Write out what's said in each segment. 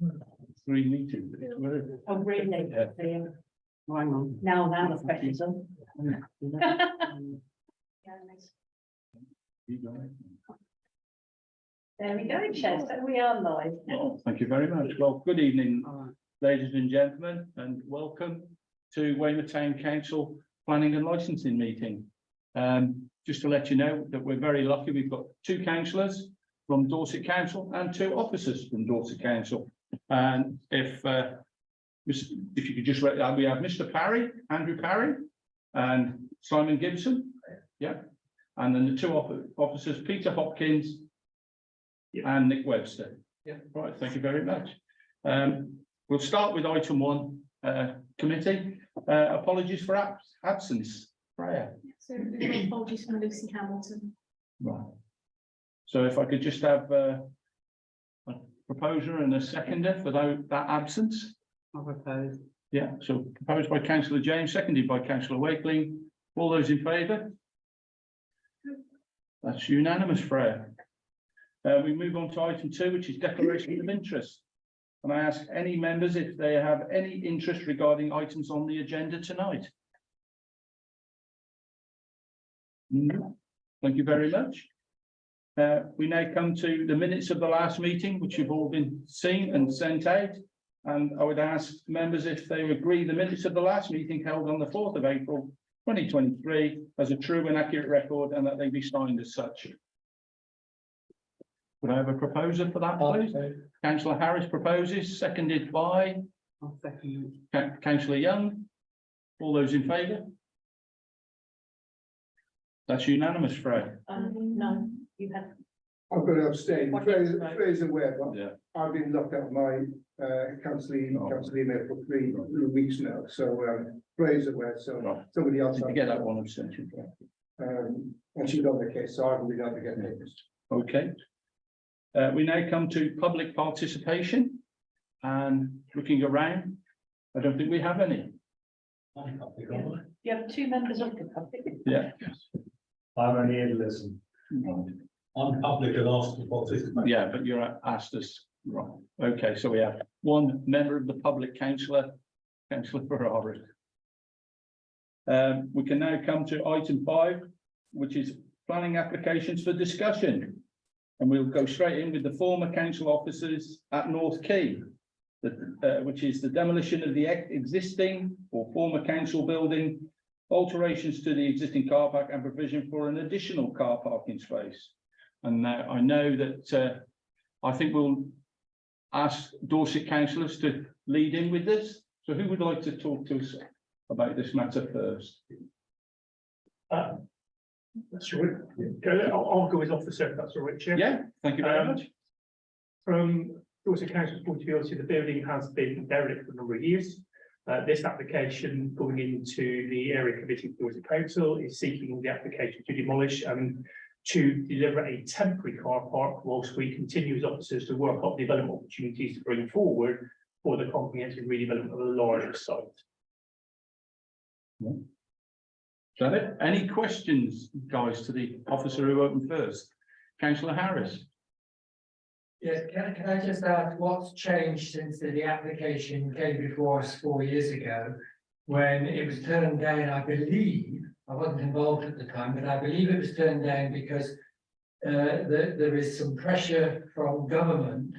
Green meeting. Oh, really? Yeah. Hang on. Now the special. There we go, Chester. We are live. Well, thank you very much. Well, good evening, ladies and gentlemen, and welcome to Weymouth Town Council Planning and Licensing meeting. Just to let you know that we're very lucky. We've got 2 councillors from Dorset Council and 2 officers from Dorset Council. And if you could just, we have Mr. Parry, Andrew Parry, and Simon Gibson. Yeah. And then the 2 officers, Peter Hopkins and Nick Webster. Yeah. Right. Thank you very much. We'll start with item 1, committee. Apologies for absence. Freya. So apologies from Lucy Hamilton. Right. So if I could just have a proposer and a seconder for that absence. I'll propose. Yeah, so proposed by Councillor James, seconded by Councillor Wakeling. All those in favour? That's unanimous, Freya. We move on to item 2, which is declaration of interest. And I ask any members if they have any interest regarding items on the agenda tonight. No. Thank you very much. We now come to the minutes of the last meeting, which you've all been seen and sent out. And I would ask members if they agree the minutes of the last meeting held on the 4th of April 2023 as a true and accurate record, and that they be signed as such. Would I have a proposer for that, please? Councillor Harris proposes, seconded by Councillor Young. All those in favour? That's unanimous, Fred. No, you have. I'm going to abstain. What Fraser aware, but Yeah. I've been locked out of my council email for three weeks now. So Fraser aware. So Right. somebody else. Did you get that one abstention? And she's on the case, so I haven't been able to get it. Okay. We now come to public participation, and looking around, I don't think we have any. You have 2 members of the public. Yeah. I'm only here to listen. I'm public and asked to participate. Yeah, but you're asked us, right? Okay, so we have 1 member of the public, Councillor Ferrari. We can now come to item 5, which is planning applications for discussion. And we'll go straight in with the former council officers at North Quay, which is the demolition of the existing or former council building, alterations to the existing car park and provision for an additional car parking space. And I know that I think we'll ask Dorset councillors to lead in with this. So who would like to talk to us about this matter first? That's right. I'll go as officer, if that's all right, Chair. Yeah, thank you very much. From Dorset Council's point of view, obviously the building has been derelict for a number of years. This application going into the area committee of Dorset Council is seeking the application to demolish and to deliver a temporary car park whilst we continue as officers to work up development opportunities to bring forward for the comprehensive redevelopment of a larger site. Is that it? Any questions, guys, to the officer who opened first? Councillor Harris. Yes, can I just ask what's changed since the application came before us 4 years ago, when it was turned down? I believe, I wasn't involved at the time, but I believe it was turned down because there is some pressure from government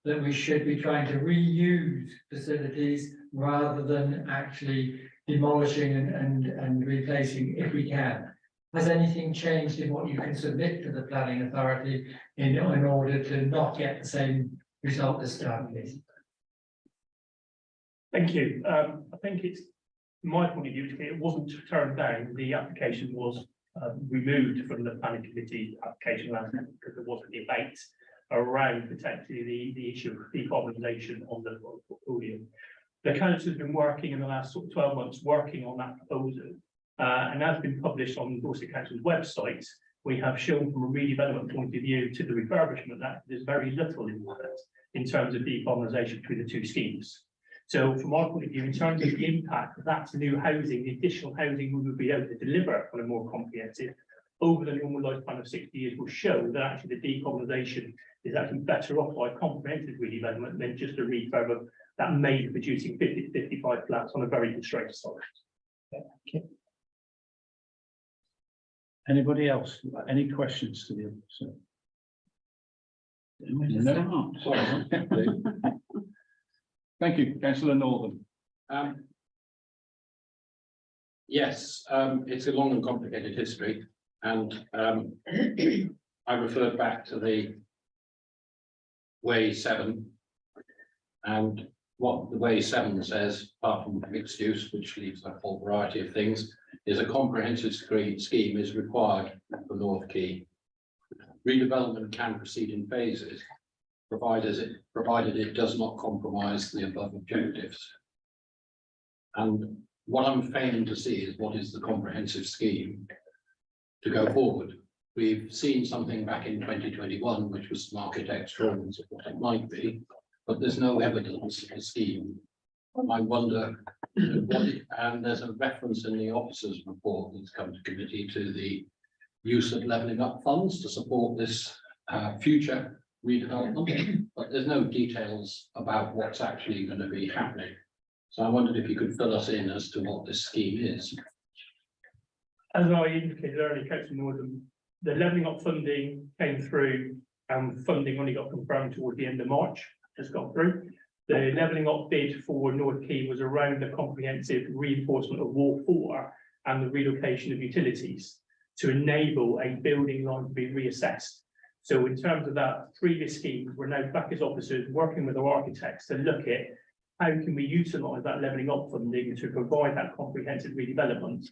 that we should be trying to reuse facilities rather than actually demolishing and replacing if we can. Has anything changed in what you can submit to the planning authority in order to not get the same result this time, please? Thank you. I think it's, from my point of view, it wasn't turned down. The application was removed from the planning committee application last night because there was a debate around potentially the issue of decarbonisation on the portfolio. The council has been working in the last sort of 12 months working on that proposal, and that's been published on Dorset Council's website. We have shown from a redevelopment point of view to the refurbishment that there's very little in terms of decarbonisation between the 2 schemes. So from our point of view, in terms of the impact of that new housing, the additional housing we would be able to deliver on a more comprehensive, over the normal lifespan of 60 years will show that actually the decarbonisation is actually better off by comprehensive redevelopment than just a refurb of that may be producing 50 to 55 flats on a very constrained site. Anybody else? Any questions to the officer? No. Thank you, Councillor Northern. Yes, it's a long and complicated history, and I referred back to the Way 7, and what the Way 7 says, apart from mixed use, which leaves a whole variety of things, is a comprehensive scheme is required for North Quay. Redevelopment can proceed in phases, provided it does not compromise the above objectives. And what I'm failing to see is what is the comprehensive scheme to go forward. We've seen something back in 2021, which was some architect's drawings of what it might be, but there's no evidence of a scheme. I wonder what it, and there's a reference in the officers' report that's come to committee to the use of levelling up funds to support this future redevelopment, but there's no details about what's actually going to be happening. So I wondered if you could fill us in as to what this scheme is. As I indicated earlier, Councillor Northern, the levelling up funding came through and funding only got confirmed towards the end of March, just got through. The levelling up bid for North Quay was around the comprehensive reinforcement of Ward 4 and the relocation of utilities to enable a building line to be reassessed. So in terms of that previous scheme, we're now back as officers working with our architects to look at how can we utilise that levelling up funding to provide that comprehensive redevelopment.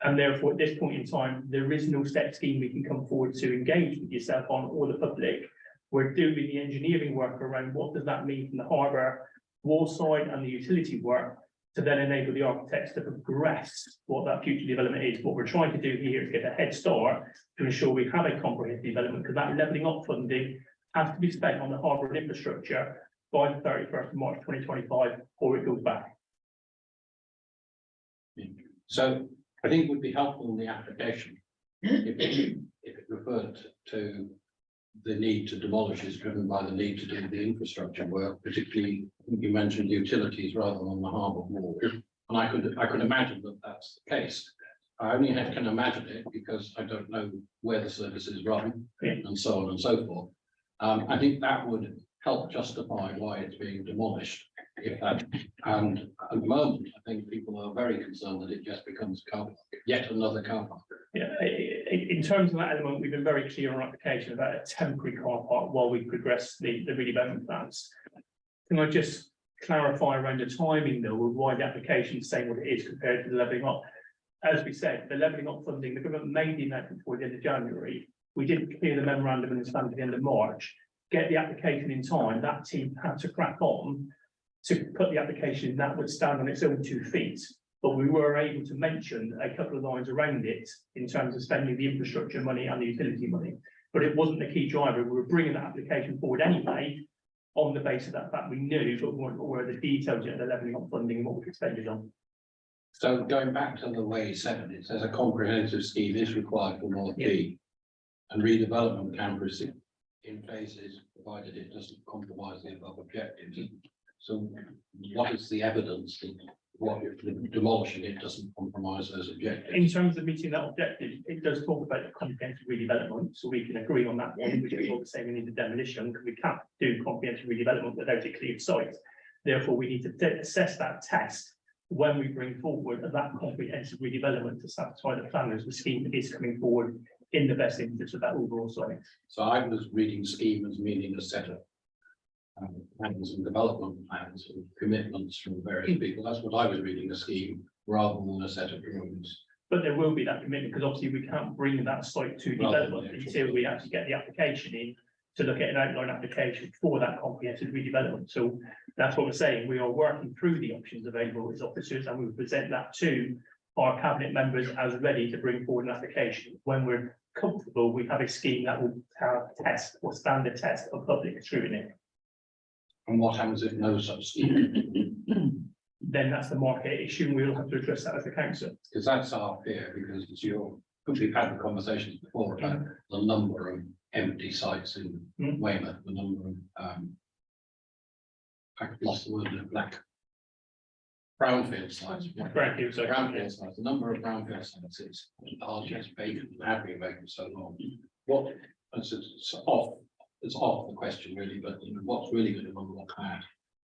And therefore, at this point in time, there is no step scheme we can come forward to engage with yourself on or the public. We're doing the engineering work around what does that mean from the harbour wall side and the utility work to then enable the architects to progress what that future development is. What we're trying to do here is get a head start to ensure we have a comprehensive development, because that levelling up funding has to be spent on the harbour and infrastructure by the 31st of March 2025, or it goes back. So I think it would be helpful in the application if it referred to the need to demolish is driven by the need to do the infrastructure work, particularly I think you mentioned utilities rather than the harbour wall. And I could imagine that that's the case. I only can imagine it because I don't know where the services run and so on and so forth. I think that would help justify why it's being demolished. If that, and at the moment, I think people are very concerned that it just becomes car park, yet another car park. Yeah, in terms of that element, we've been very clear on our application about a temporary car park while we progress the redevelopment plans. Can I just clarify around the timing though of why the application is saying what it is compared to the levelling up? As we said, the levelling up funding, the government made the announcement toward the end of January. We didn't clear the memorandum and stand at the end of March. Get the application in time, that team had to crack on to put the application that would stand on its own 2 feet. But we were able to mention a couple of lines around it in terms of spending the infrastructure money and the utility money. But it wasn't the key driver. We were bringing that application forward anyway on the basis of that fact we knew, but we weren't aware of the details yet, the levelling up funding and what we expended on. So going back to the Way 7, it says a comprehensive scheme is required for North Quay, and redevelopment can proceed in phases, provided it doesn't compromise the above objectives. So what is the evidence that what demolishing it doesn't compromise those objectives? In terms of meeting that objective, it does talk about the comprehensive redevelopment, so we can agree on that one, which is all the same, we need the demolition, because we can't do comprehensive redevelopment without a cleared site. Therefore, we need to assess that test when we bring forward that comprehensive redevelopment to satisfy the planners. The scheme is coming forward in the best interest of that overall site. So I was reading scheme as meaning a set of plans and development plans and commitments from various people. That's what I was reading, a scheme rather than a set of drawings. But there will be that commitment, because obviously we can't bring that site to development until we actually get the application in to look at an outline application for that comprehensive redevelopment. So that's what we're saying. We are working through the options available as officers, and we will present that to our cabinet members as ready to bring forward an application when we're comfortable we have a scheme that will have test or stand the test of public scrutiny. And what happens if no such scheme? Then that's the market issue, and we'll have to address that as a council. Because that's our fear, because it's your we've had the conversations before about the number of empty sites in Weymouth, the number of, I've lost the word, black. Brownfield sites. Brownfield sites, the number of brownfield sites is just vacant, and have been vacant so long. What, it's off the question really, but you know, what's really going on with that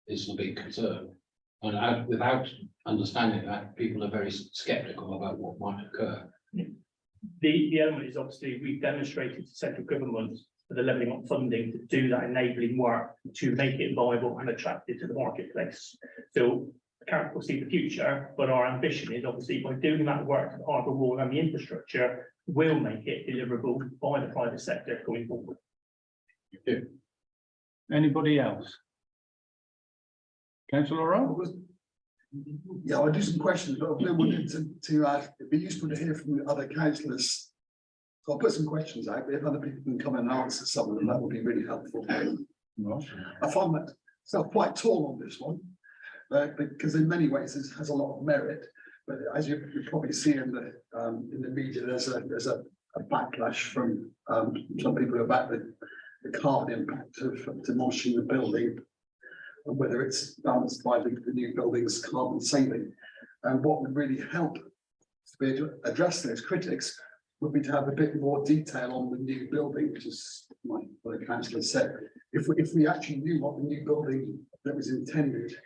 is the big concern. And without understanding that, people are very sceptical about what might occur. The element is obviously we've demonstrated to central government for the levelling up funding to do that enabling work to make it viable and attractive to the marketplace. So I can't foresee the future, but our ambition is obviously by doing that work to the harbour wall and the infrastructure will make it deliverable by the private sector going forward. Anybody else? Councillor Rowe? Yeah, I'll do some questions, but I wanted to it'd be useful to hear from the other councillors. So I'll put some questions out, but if other people can come and answer some of them, that would be really helpful. Right. I find that so quite tall on this one, because in many ways it has a lot of merit. But as you probably see in the media, there's a backlash from some people about the carbon impact of demolishing the building, and whether it's balanced by the new building's carbon saving. And what would really help to be able to address those critics would be to have a bit more detail on the new building, which is what the councillor said. If we actually knew what the new building that was intended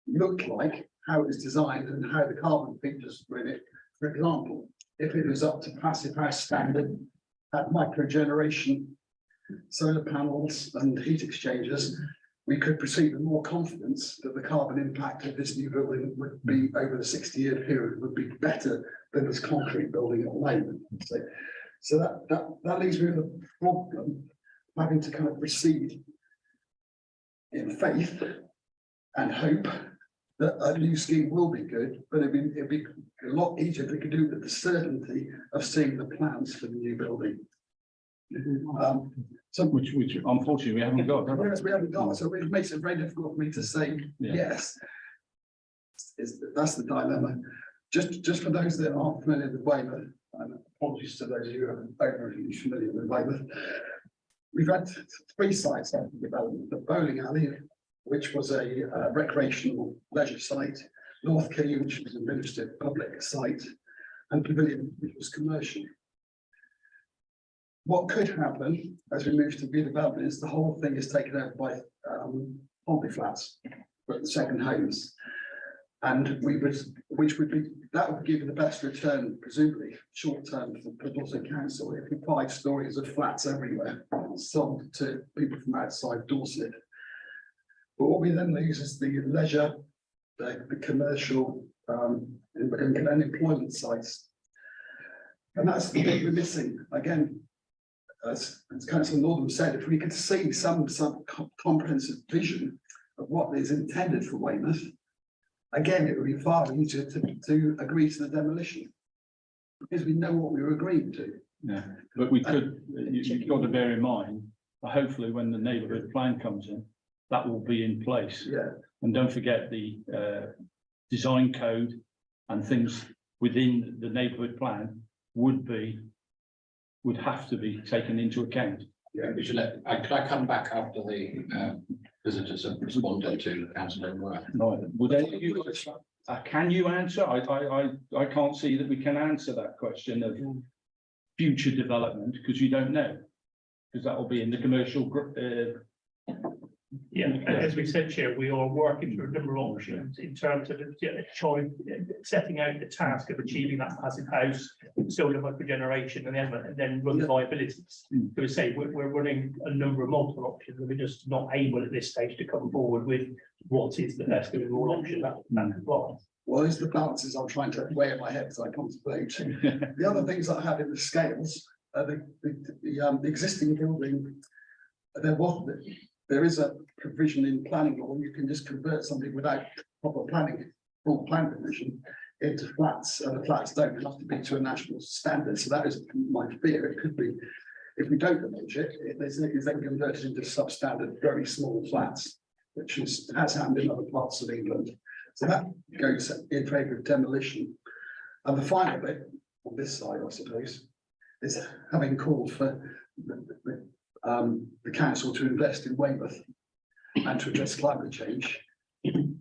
looked like, how it was designed, and how the carbon features were in it. For example, if it was up to passive house standard, had micro generation, solar panels and heat exchangers, we could proceed with more confidence that the carbon impact of this new building would be over the 60-year period would be better than this concrete building at the moment. So that leaves me with a problem, having to kind of proceed in faith and hope that a new scheme will be good, but it'd be a lot easier if we could do it with the certainty of seeing the plans for the new building. Which unfortunately we haven't got. have we? Whereas we haven't got, so it makes it very difficult for me to say yes. That's the dilemma. Just for those that aren't familiar with Weymouth, and apologies to those who are overly familiar with Weymouth, we've had 3 sites that have developed: the bowling alley, which was a recreational leisure site, North Quay, which was a administered public site, and Pavilion, which was commercial. What could happen as we move to redevelopment is the whole thing is taken over by Pompey flats, but the second homes, and which would be that would give you the best return, presumably short term for Dorset Council, if we 5 stories of flats everywhere sold to people from outside Dorset. But what we then lose is the leisure, the commercial, and employment sites, and that's the bit we're missing again. As Councillor Northam said, if we could see some comprehensive vision of what is intended for Weymouth, again, it would be far easier to agree to the demolition, because we know what we were agreeing to. Yeah, but we could, you've got to bear in mind, hopefully when the neighbourhood plan comes in, that will be in place. Yeah. And don't forget the design code and things within the neighbourhood plan would have to be taken into account. Yeah, we should could I come back after the visitors have responded to the councillor? No, would any of you, can you answer? I can't see that we can answer that question of future development, because you don't know, because that will be in the commercial As we said, Chair, we are working through a number of options in terms of setting out the task of achieving that passive house, solar microgeneration, and then run the viabilities. So we say we're running a number of multiple options, and we're just not able at this stage to come forward with what is the best overall option that applies. Well, these are the balances I'm trying to weigh in my head as I contemplate. The other things that I have in the scales are the existing building. There is a provision in planning law, you can just convert something without proper planning, full plan permission, into flats, and the flats don't have to be to a national standard. So that is my fear. It could be, if we don't demolish it, it's then converted into substandard, very small flats, which has happened in other parts of England. So that goes in favour of demolition. And the final bit on this side, I suppose, is having called for the council to invest in Weymouth and to address climate change.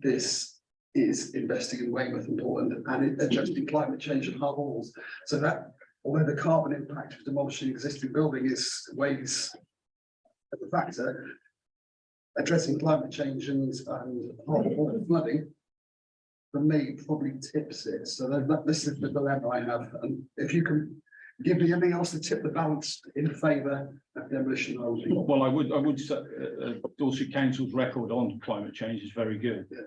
This is investing in Weymouth important and addressing climate change and hard walls. So that, although the carbon impact of demolishing existing building weighs as a factor, addressing climate change and hard wall flooding, for me, probably tips it. So this is the dilemma I have. And if you can give me anything else to tip the balance in favour of demolition, I would be. Well, I would say Dorset Council's record on climate change is very good. Yeah.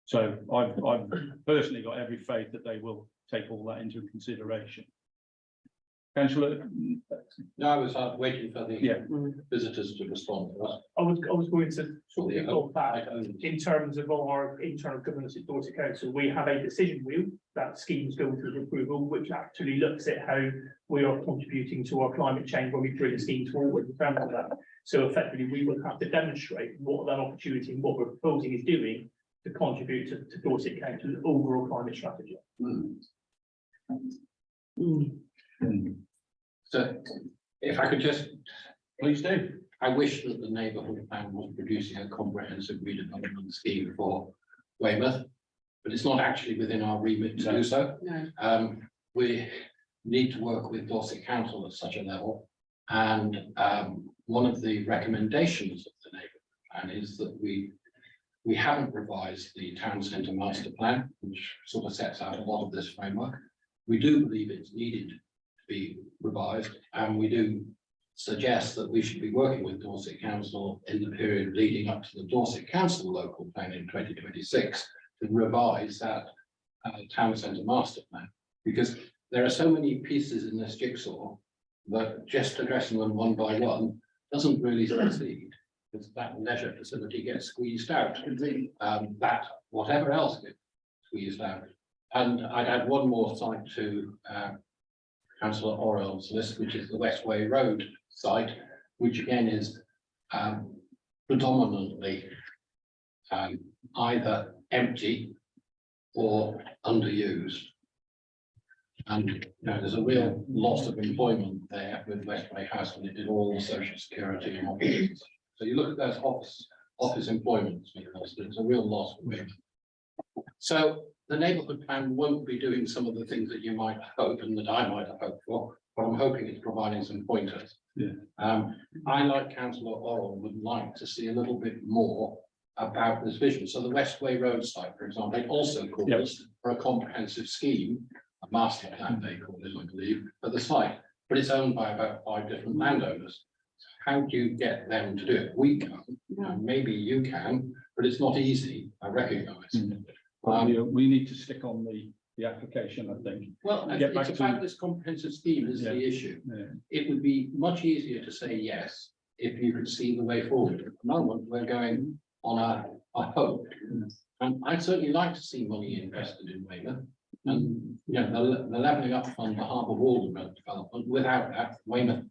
So I've personally got every faith that they will take all that into consideration. Councillor, No, I was waiting for the yeah, visitors to respond. I was going to sort Yeah, of talk I that don't- in terms of our internal governance at Dorset Council, we have a decision wheel that schemes go through approval, which actually looks at how we are contributing to our climate change when we bring schemes forward in terms of that. So effectively, we will have to demonstrate what that opportunity and what we're proposing is doing to contribute to Dorset Council's overall climate strategy. So if I could just, please do. I wish that the neighbourhood plan was producing a comprehensive redevelopment scheme for Weymouth, but it's not actually within our remit to do so. No. We need to work with Dorset Council at such a level. And one of the recommendations of the neighbourhood plan is that we haven't revised the town centre master plan, which sort of sets out a lot of this framework. We do believe it's needed to be revised, and we do suggest that we should be working with Dorset Council in the period leading up to the Dorset Council local plan in 2026 to revise that town centre master plan, because there are so many pieces in this jigsaw that just addressing them one by one doesn't really succeed, because that leisure facility gets squeezed out, that whatever else gets squeezed out. And I'd add one more site to Councillor Orwell's list, which is the Westway Road site, which again is predominantly either empty or underused. And you know, there's a real loss of employment there with Westway House, when it did all the social security and all. So you look at those office employments, it's a real loss for women. So the neighbourhood plan won't be doing some of the things that you might hope and that I might have hoped for, but I'm hoping it's providing some pointers. Yeah. I, like Councillor Orwell, would like to see a little bit more about this vision. So the Westway Road site, for example, it also calls for a comprehensive scheme, a master plan they call it, I believe, for the site, but it's owned by about 5 different landowners. How do you get them to do it? We can, and maybe you can, but it's not easy, I recognise. We need to stick on the application, I think. Well, Get back it's to- about this comprehensive scheme is Yeah. the issue. Yeah. It would be much easier to say yes if you could see the way forward. At the moment, we're going on a hope. And I'd certainly like to see money invested in Weymouth. And the levelling up fund, the harbour wall development, without that, Weymouth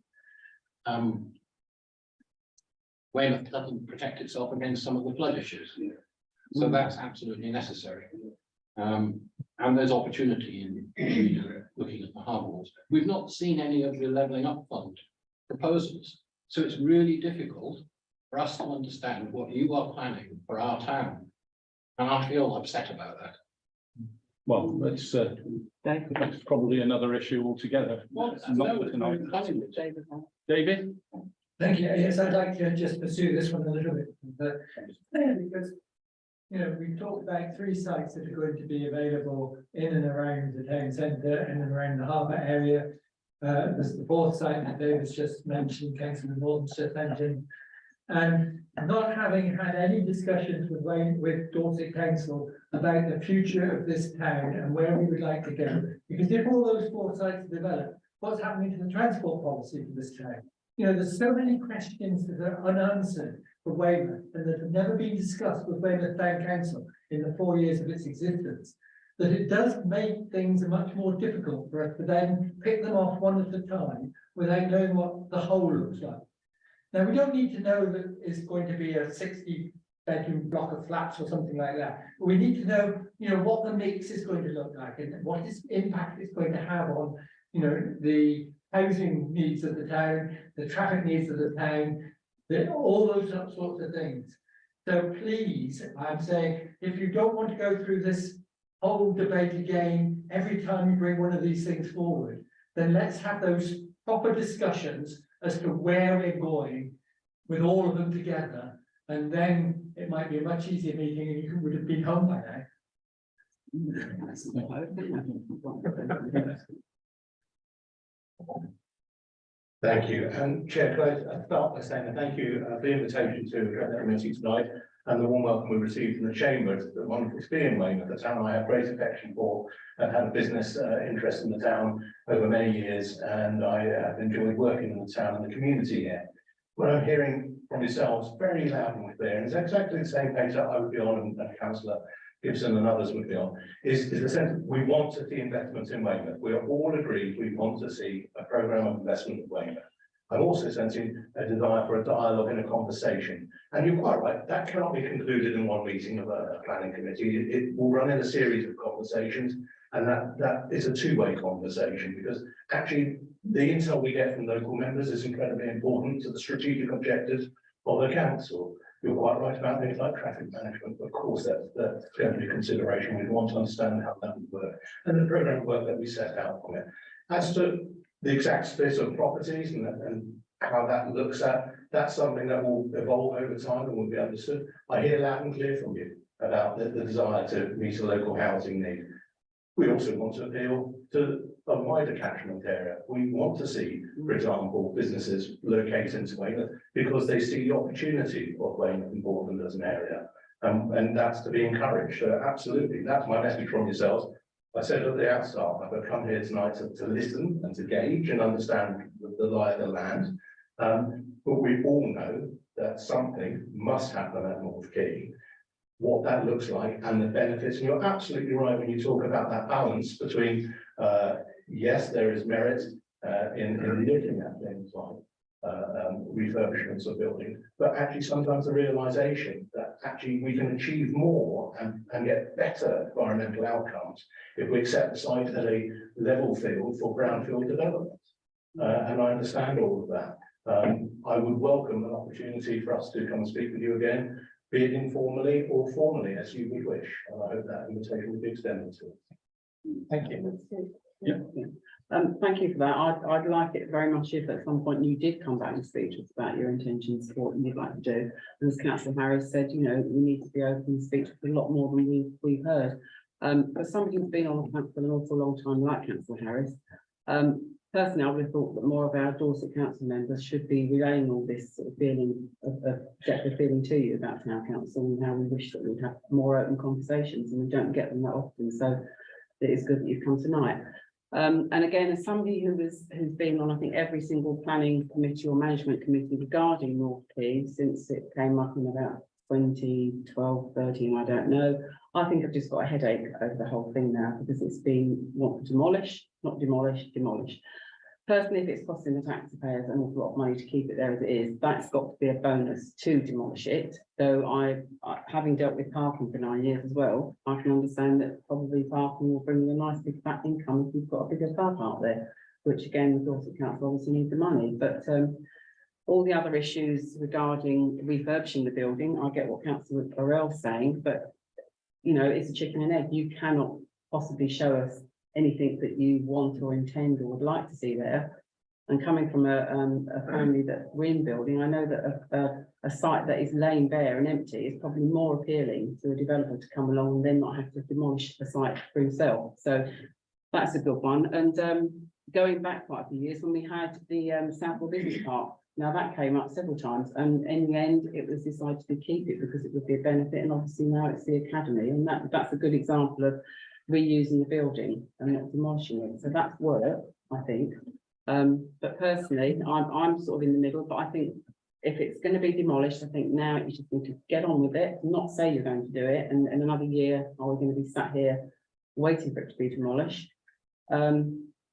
doesn't protect itself against some of the flood issues. So that's absolutely necessary. And there's opportunity in looking at the harbour walls. We've not seen any of the levelling up fund proposals. So it's really difficult for us to understand what you are planning for our town. And I feel upset about that. Well, that's probably another issue altogether. Well, Not no, tonight. David. David? Thank you. Yes, I'd like to just pursue this one a little bit, but because, you know, we've talked about 3 sites that are going to be available in and around the town centre, in and around the harbour area. There's the 4th site that David's just mentioned, Councillor Norton's just mentioned. And not having had any discussions with Dorset Council about the future of this town and where we would like to go. Because if all those 4 sites are developed, what's happening to the transport policy for this town? You know, there's so many questions that are unanswered for Weymouth and that have never been discussed with Weymouth Town Council in the 4 years of its existence, that it does make things much more difficult for us to then pick them off one at a time without knowing what the whole looks like. Now, we don't need to know that it's going to be a 60-bedroom block of flats or something like that. But we need to know, you know, what the mix is going to look like and what impact it's going to have on, you know, the housing needs of the town, the traffic needs of the town, all those sorts of things. So please, I'm saying, if you don't want to go through this whole debate again, every time you bring one of these things forward, then let's have those proper discussions as to where we're going with all of them together. And then it might be a much easier meeting and you would have been home by now. Thank you. Chair, could I start by saying thank you for the invitation to address the committee tonight and the warm welcome we received from the Chamber. It's a wonderful to be in Weymouth, the town I have great affection for and had a business interest in the town over many years, and I have enjoyed working in the town and the community here. What I'm hearing from yourselves very loud and clear, and it's exactly the same page that I would be on and Councillor Gibson and others would be on, is the sense that we want to see investments in Weymouth. We are all agreed we want to see a programme of investment in Weymouth. I'm also sensing a desire for a dialogue and a conversation. And you're quite right, that cannot be concluded in one meeting of a planning committee. It will run in a series of conversations, and that is a two-way conversation, because actually the intel we get from local members is incredibly important to the strategic objectives of the council. You're quite right about things like traffic management. Of course, that's going to be a consideration. We want to understand how that would work and the programme of work that we set out from it. As to the exact split of properties and how that looks at, that's something that will evolve over time and will be understood. I hear loud and clear from you about the desire to meet a local housing need. We also want to appeal to a wider catchment area. We want to see, for example, businesses locate into Weymouth because they see the opportunity of Weymouth and Portland as an area. And that's to be encouraged. So absolutely, that's my message from yourselves. I said at the outstart, I've come here tonight to listen and to gauge and understand the lie of the land. But we all know that something must happen at North Quay. What that looks like and the benefits, and you're absolutely right when you talk about that balance between, yes, there is merit in looking at things like refurbishments of buildings, but actually sometimes the realization that actually we can achieve more and get better environmental outcomes if we accept the site as a level field for brownfield development. And I understand all of that. I would welcome an opportunity for us to come and speak with you again, be it informally or formally, as you would wish. And I hope that invitation will be extended to us. Thank you. Yeah. Thank you for that. I'd like it very much if at some point you did come back and speak to us about your intentions, what you'd like to do. And as Councillor Harris said, you know, we need to be open and speak to us a lot more than we've heard. But somebody who's been on the council for an awful long time, like Councillor Harris, personally, I would have thought that more of our Dorset council members should be relaying all this sort of feeling, objective feeling to you about town council and how we wish that we'd have more open conversations, and we don't get them that often. So it is good that you've come tonight. And again, as somebody who's been on, I think, every single planning committee or management committee regarding North Quay since it came up in about 2012, 13, I don't know. I think I've just got a headache over the whole thing now because it's been want to demolish, not demolish, demolish. Personally, if it's costing the taxpayers an awful lot of money to keep it there as it is, that's got to be a bonus to demolish it. Though I having dealt with parking for 9 years as well, I can understand that probably parking will bring you a nice big fat income if you've got a bigger car park there, which again, the Dorset Council obviously need the money. But all the other issues regarding refurbishing the building, I get what Councillor Burrell's saying, but you know, it's a chicken and egg. You cannot possibly show us anything that you want or intend or would like to see there. And coming from a family that we're in building, I know that a site that is laying bare and empty is probably more appealing to a developer to come along and then not have to demolish the site for himself. So that's a good one. And going back quite a few years when we had the Southwell Business Park, now that came up several times, and in the end it was decided to keep it because it would be a benefit, and obviously now it's the academy, and that's a good example of reusing the building and not demolishing it. So that's work, I think. But personally, I'm sort of in the middle, but I think if it's going to be demolished, I think now you just need to get on with it, not say you're going to do it, and in another year, are we going to be sat here waiting for it to be demolished?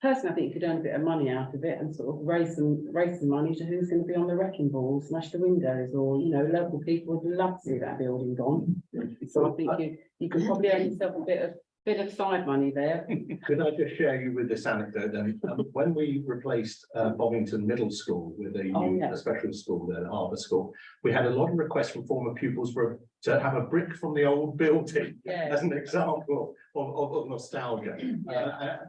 Personally, I think you could earn a bit of money out of it and sort of raise some money to who's going to be on the wrecking ball, smash the windows, or, you know, local people would love to see that building gone. So I think you can probably earn yourself a bit of bit of side money there. Could I just share you with this anecdote then? When we replaced Bovington Middle School with a Oh, new yeah. a special school there, Harbour School, we had a lot of requests from former pupils to have a brick from the old building Yeah. as an example of nostalgia.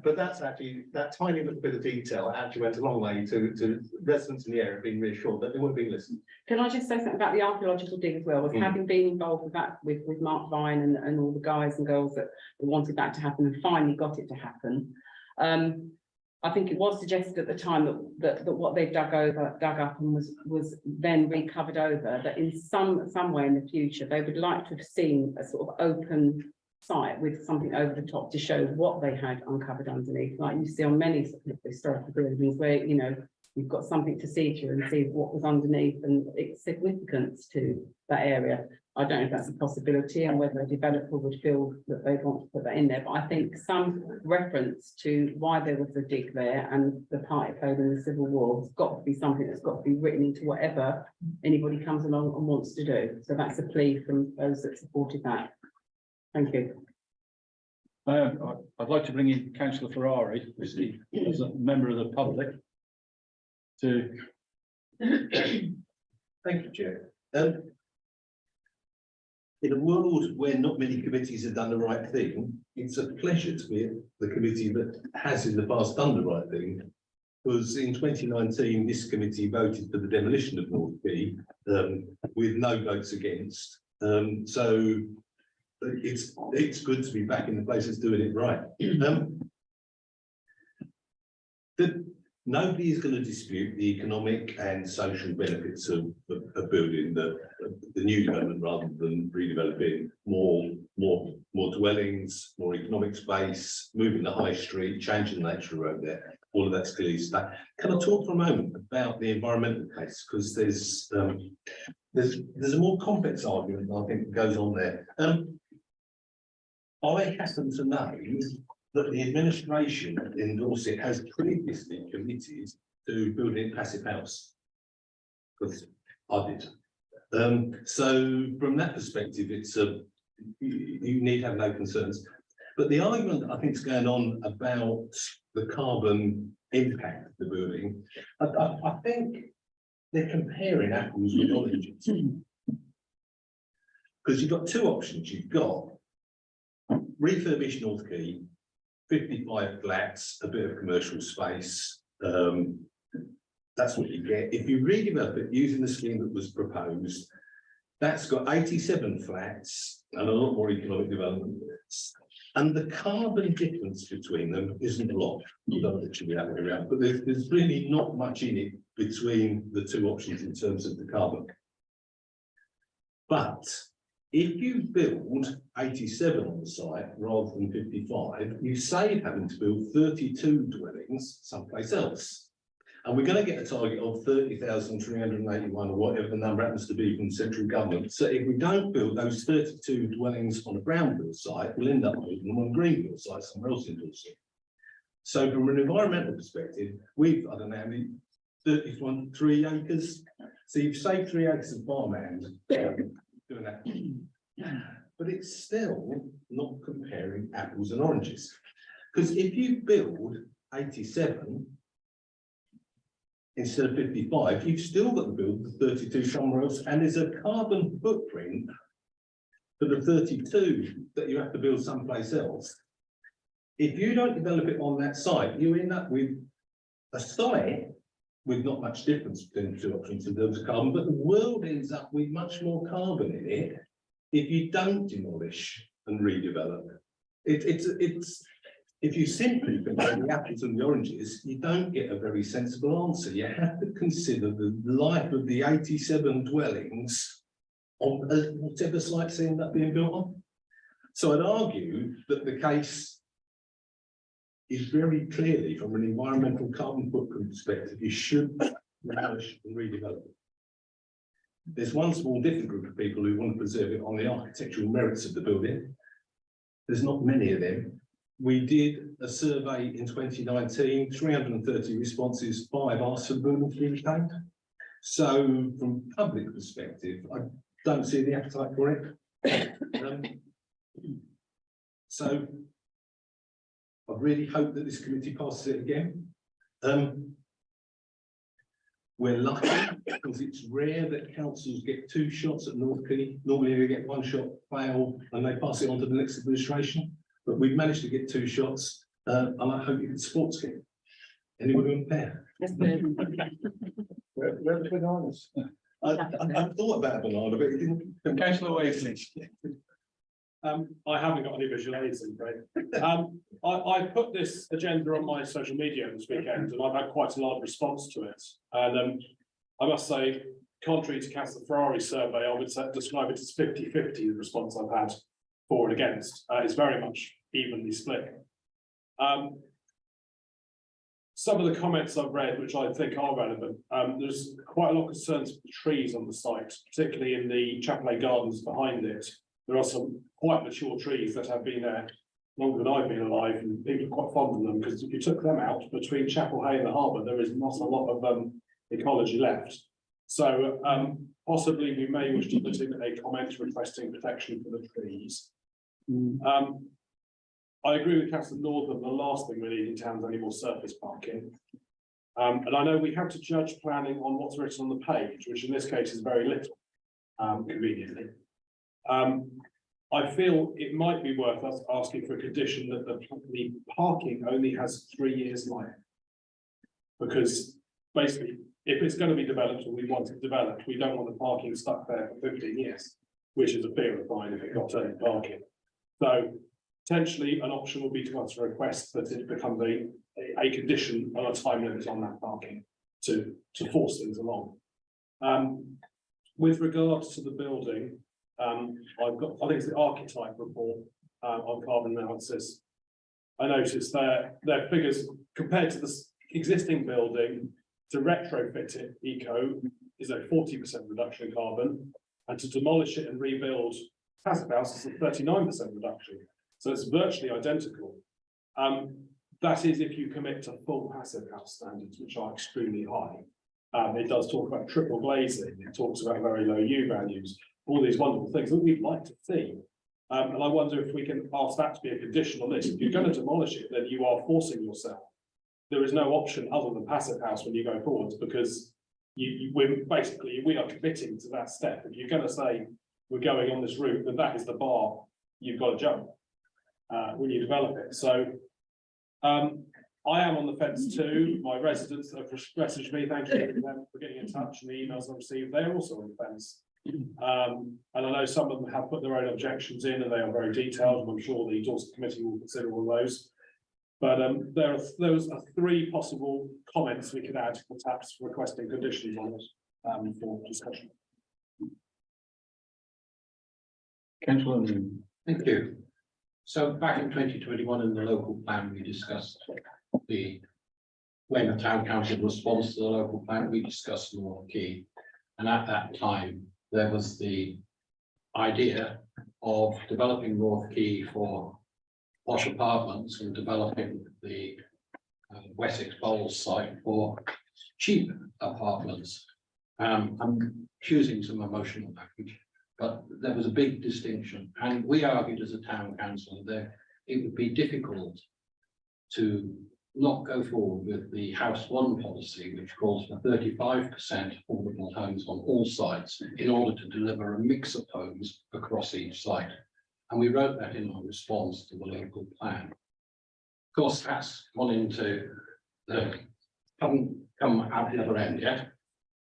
But that's actually, that tiny little bit of detail actually went a long way to residents in the area being reassured that they weren't being listened. Can I just say something about the archaeological dig as well? Was having been involved with that with Mark Vine and all the guys and girls that wanted that to happen and finally got it to happen. I think it was suggested at the time that what they dug up and was then recovered over, that in some way in the future they would like to have seen a sort of open site with something over the top to show what they had uncovered underneath, like you see on many sort of historical buildings where, you know, you've got something to see through and see what was underneath and its significance to that area. I don't know if that's a possibility and whether a developer would feel that they want to put that in there, but I think some reference to why there was a dig there and the part it played in the Civil War has got to be something that's got to be written into whatever anybody comes along and wants to do. So that's a plea from those that supported that. Thank you. I'd like to bring in Councillor Ferrari as a member of the public to. Thank you, Chair. In a world where not many committees have done the right thing, it's a pleasure to be the committee that has in the past done the right thing. Because in 2019, this committee voted for the demolition of North Quay with no votes against. So it's good to be back in the place that's doing it right. Nobody is going to dispute the economic and social benefits of building the new development rather than redeveloping more dwellings, more economic space, moving the high street, changing the nature of the road there. All of that's clearly stacked. Can I talk for a moment about the environmental case? Because there's a more complex argument I think that goes on there. I happen to know that the administration in Dorset has previously committed to building a passive house. Because I did. So from that perspective, it's you need to have no concerns. But the argument that I think is going on about the carbon impact of the building, I think they're comparing apples with oranges. Because you've got two options. You've got refurbish North Quay, 55 flats, a bit of commercial space. That's what you get. If you redevelop it using the scheme that was proposed, that's got 87 flats and a lot more economic development. And the carbon difference between them isn't a lot. You don't actually have it around, but there's really not much in it between the two options in terms of the carbon. But if you build 87 on the site rather than 55, you save having to build 32 dwellings someplace else. And we're going to get a target of 30,381 or whatever the number happens to be from central government. So if we don't build those 32 dwellings on a brownfield site, we'll end up building them on a greenfield site somewhere else in Dorset. So from an environmental perspective, we've, I don't know how many, 3 acres. So you've saved 3 acres of farmland doing that. But it's still not comparing apples and oranges. Because if you build 87, instead of 55, you've still got to build the 32 somewhere else, and there's a carbon footprint for the 32 that you have to build someplace else. If you don't develop it on that site, you end up with a site with not much difference between the two options in terms of carbon, but the world ends up with much more carbon in it if you don't demolish and redevelop. If you simply compare the apples and the oranges, you don't get a very sensible answer. You have to consider the life of the 87 dwellings on whatever sites end up being built on. So I'd argue that the case is very clearly, from an environmental carbon footprint perspective, you should demolish and redevelop it. There's one small different group of people who want to preserve it on the architectural merits of the building. There's not many of them. We did a survey in 2019, 330 responses, 5 asked for the building to be retained. So from public perspective, I don't see the appetite for it. So I really hope that this committee passes it again. We're lucky because it's rare that councils get 2 shots at North Quay. Normally they get 1 shot, fail, and they pass it on to the next administration. But we've managed to get 2 shots, and I hope you can support it. Anybody on there? Where's bananas? I thought about a banana, but it didn't. Councillor Wakeley. I haven't got any visual aids, I'm afraid. I put this agenda on my social media this weekend and I've had quite a large response to it. And I must say, contrary to Councillor Ferrari's survey, I would describe it as 50-50, the response I've had for and against. It's very much evenly split. Some of the comments I've read, which I think are relevant, there's quite a lot of concerns for the trees on the site, particularly in the Chalets gardens behind it. There are some quite mature trees that have been there longer than I've been alive, and people are quite fond of them, because if you took them out between Chapel Hay and the harbour, there is not a lot of ecology left. So possibly we may wish to put in a comment requesting protection for the trees. I agree with Councillor Northam, the last thing we need in town is any more surface parking. And I know we have to judge planning on what's written on the page, which in this case is very little, conveniently. I feel it might be worth us asking for a condition that the parking only has 3 years life. Because basically, if it's going to be developed or we want it developed, we don't want the parking stuck there for 15 years, which is a fear of mine if it got turned parking. So potentially an option would be to us to request that it becomes a condition on a time limit on that parking to force things along. With regards to the building, I think it's the archetype report on carbon analysis. I noticed their figures compared to the existing building to retrofit it eco is a 40% reduction in carbon, and to demolish it and rebuild passive house is a 39% reduction. So it's virtually identical. That is if you commit to full passive house standards, which are extremely high. It does talk about triple glazing. It talks about very low U values. All these wonderful things that we'd like to see. And I wonder if we can ask that to be a condition on this. If you're going to demolish it, then you are forcing yourself. There is no option other than passive house when you go forwards, because we are committing to that step. If you're going to say we're going on this route, then that is the bar you've got to jump when you develop it. So I am on the fence too. My residents have messaged me, thank you to them for getting in touch, and the emails I received, they're also on the fence. And I know some of them have put their own objections in, and they are very detailed, and I'm sure the Dorset committee will consider all those. But those are 3 possible comments we could add, perhaps requesting conditions on it for discussion. Councillor. Thank you. So back in 2021 in the local plan, we discussed when the town council responds to the local plan, we discussed North Quay. And at that time, there was the idea of developing North Quay for posh apartments and developing the Wessex Bowls site for cheap apartments. I'm choosing some emotional language, but there was a big distinction, and we argued as a town council that it would be difficult to not go forward with the House One policy, which calls for 35% affordable homes on all sites in order to deliver a mix of homes across each site. And we wrote that in our response to the local plan. Of course, that's gone into the haven't come out the other end yet,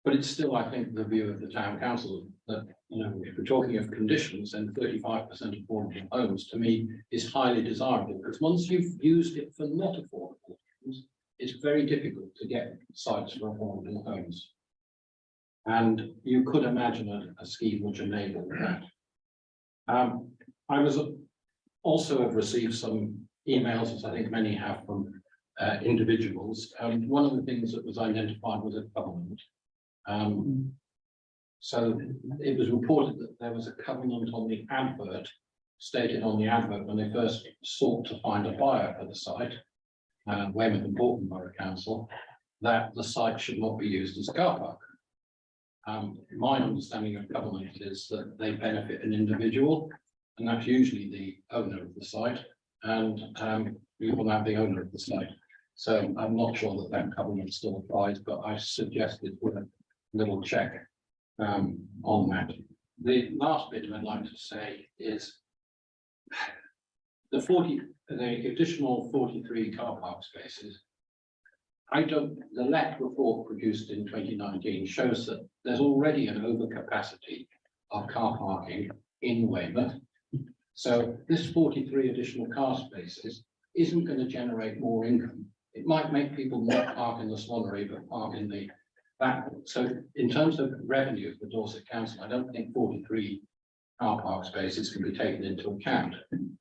but it's still, I think, the view of the town council that, you know, if we're talking of conditions, then 35% affordable homes to me is highly desirable, because once you've used it for not affordable homes, it's very difficult to get sites for affordable homes. And you could imagine a scheme which enabled that. I was also have received some emails, as I think many have, from individuals. One of the things that was identified was a covenant. So it was reported that there was a covenant on the advert, stated on the advert when they first sought to find a buyer for the site, Weymouth and Portland Borough Council, that the site should not be used as a car park. My understanding of covenant is that they benefit an individual, and that's usually the owner of the site, and we will have the owner of the site. So I'm not sure that that covenant still applies, but I suggested with a little check on that. The last bit I'd like to say is the additional 43 car park spaces. The LEC report produced in 2019 shows that there's already an overcapacity of car parking in Weymouth. So this 43 additional car spaces isn't going to generate more income. It might make people not park in the Swannery, but park in the back. So in terms of revenue for Dorset Council, I don't think 43 car park spaces can be taken into account.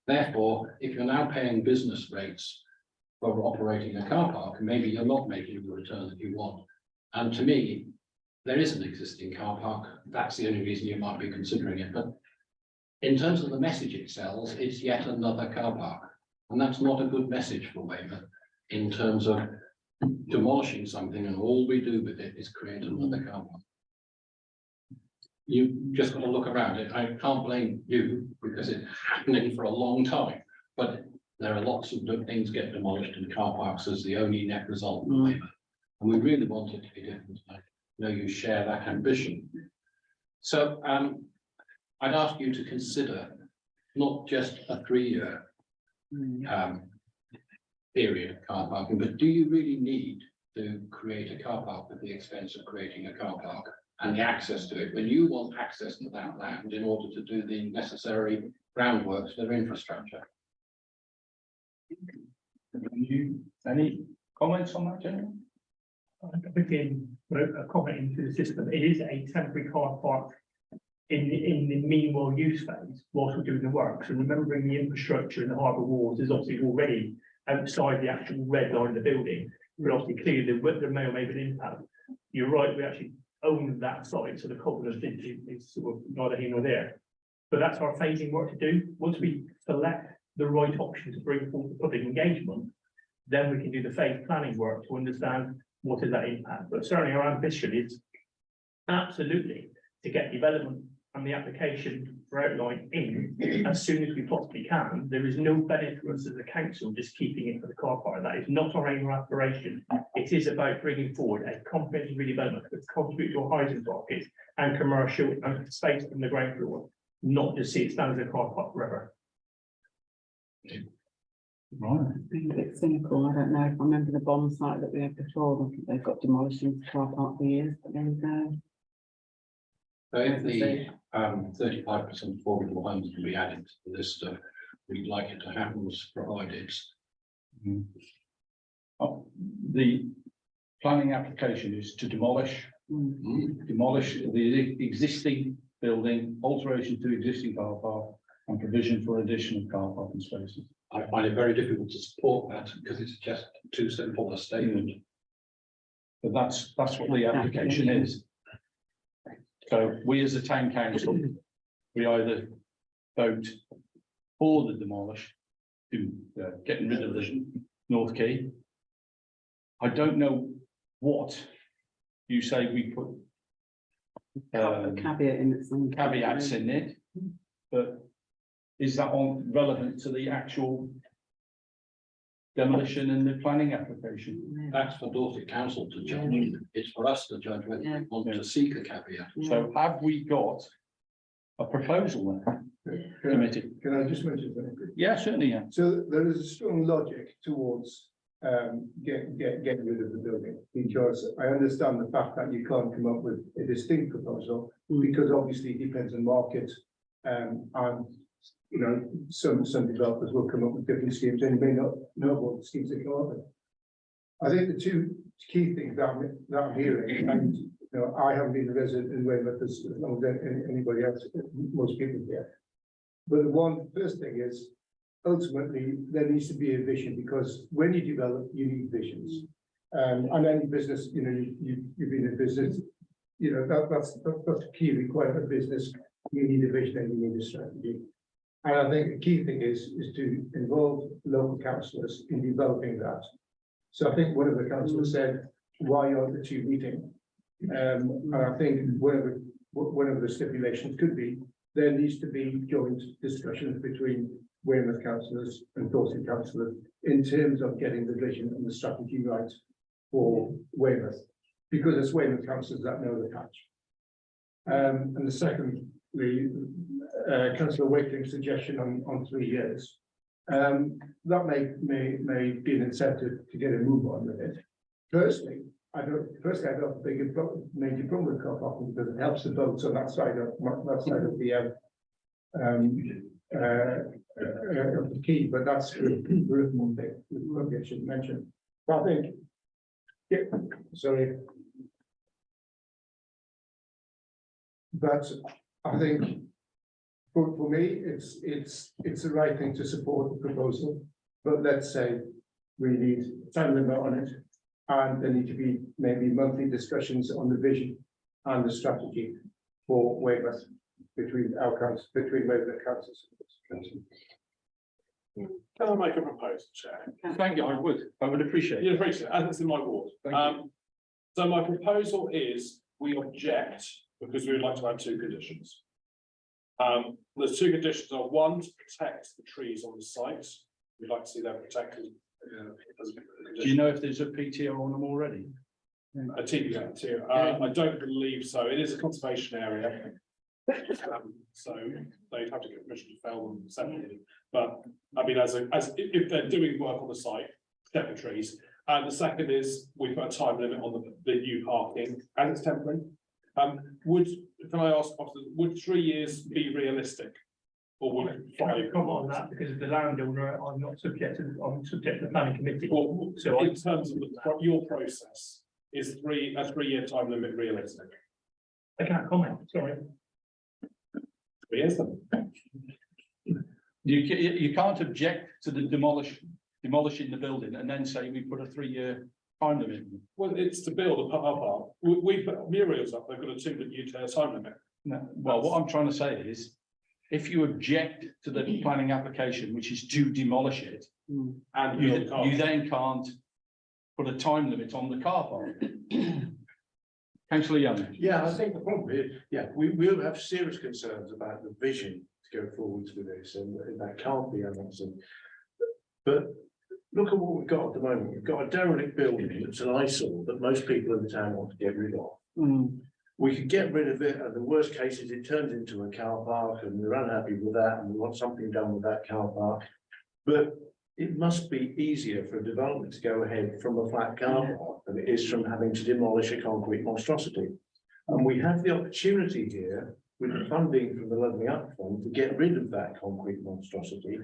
Therefore, if you're now paying business rates for operating a car park, maybe you're not making the return that you want. And to me, there is an existing car park. That's the only reason you might be considering it. But in terms of the message it sells, it's yet another car park. And that's not a good message for Weymouth in terms of demolishing something and all we do with it is create another car park. You just got to look around it. I can't blame you because it's happening for a long time, but there are lots of things get demolished in car parks as the only net result in Weymouth. And we really want it to be different. I know you share that ambition. So I'd ask you to consider not just a 3-year period of car parking, but do you really need to create a car park at the expense of creating a car park and the access to it when you want access to that land in order to do the necessary groundworks for infrastructure? Any comments on that, gentlemen? Begin a comment into the system. It is a temporary car park in the minimal use phase whilst we're doing the work. So remembering the infrastructure and the harbour walls is obviously already outside the actual red line of the building. But obviously clearly there may or may be an impact. You're right, we actually own that site, so the covenant is sort of neither here nor there. But that's our phasing work to do. Once we select the right option to bring forward the public engagement, then we can do the phase planning work to understand what is that impact. But certainly our ambition is absolutely to get development and the application for outline in as soon as we possibly can. There is no benefit for us as a council just keeping it for the car park. That is not our aim or aspiration. It is about bringing forward a comprehensive redevelopment that contributes to our housing market and commercial and space from the ground floor, not just see it stand as a car park forever. Right. Being a bit cynical, I don't know if I remember the bomb site that we had before, they've got demolished into car park for years, but there you go. So if the 35% affordable homes can be added to the list of we'd like it to happen as provided. The planning application is to demolish the existing building, alteration to existing car park and provision for additional car parking spaces. I find it very difficult to support that because it's just too simple a statement. But that's what the application is. So we as a town council, we either vote for the demolish, to getting rid of the North Quay. I don't know what you say we put Caveat in it. caveats in it, but is that on relevant to the actual demolition and the planning application? That's for Dorset Council to judge. It's for us to judge whether we want to seek a caveat. So have we got a proposal then? Committee? Can I just mention something? Yeah, certainly, yeah. So there is a strong logic towards getting rid of the building, because I understand the fact that you can't come up with a distinct proposal, because obviously it depends on market, and you know, some developers will come up with different schemes, and you may not know what the schemes they come up with. I think the two key things that I'm hearing, and you know, I haven't been a resident in Weymouth as long as anybody else, most people here. But the first thing is, ultimately, there needs to be a vision, because when you develop, you need visions. And any business, you know, you've been in business, you know, that's a key requirement of business. You need a vision and you need a strategy. And I think the key thing is to involve local councillors in developing that. So I think one of the councillors said, why aren't the two meeting? And I think one of the stipulations could be there needs to be joint discussions between Weymouth councillors and Dorset councillors in terms of getting the vision and the strategy right for Weymouth, because it's Weymouth councillors that know the patch. And the second, councillor Wakeling's suggestion on 3 years. That may be an incentive to get a move on with it. Firstly, I don't think a major problem with car parking because it helps the boats on that side of the Quay, but that's one thing maybe I should mention. But I think, yeah, sorry. But I think for me, it's the right thing to support the proposal. But let's say we need time limit on it, and there need to be maybe monthly discussions on the vision and the strategy for Weymouth between Weymouth councils. Can I make a proposal, Chair? Thank you, I would appreciate it. You appreciate it, as it's in my ward. Thank you. So my proposal is we object because we would like to add 2 conditions. There's 2 conditions are 1, to protect the trees on the site. We'd like to see them protected. Do you know if there's a PTO on them already? A TPO. I don't believe so. It is a conservation area. So they'd have to get permission to fell them separately. But I mean, if they're doing work on the site, protect the trees. And the second is we put a time limit on the new parking and it's temporary. Can I ask, would 3 years be realistic? Or would it Can I comment on that because of the landowner, I'm subject to the planning committee. Well, so in terms of your process, is a 3-year time limit realistic? I can't comment, sorry. 3 years then. You can't object to the demolishing the building and then say we put a 3-year time limit. Well, it's to build a car park. We put Muriel's up, they've got a 2-year time limit. No, well, what I'm trying to say is, if you object to the planning application, which is to demolish it, And you then can't put a time limit on the car park. Councillor Young. Yeah, I think the problem is, we will have serious concerns about the vision to go forwards with this, and that can't be answered. But look at what we've got at the moment. We've got a derelict building that's an eyesore that most people in the town want to get rid of. We could get rid of it, and the worst case is it turns into a car park, and we're unhappy with that, and we want something done with that car park. But it must be easier for a development to go ahead from a flat car park than it is from having to demolish a concrete monstrosity. And we have the opportunity here, with the funding from the Levelling Up Fund, to get rid of that concrete monstrosity.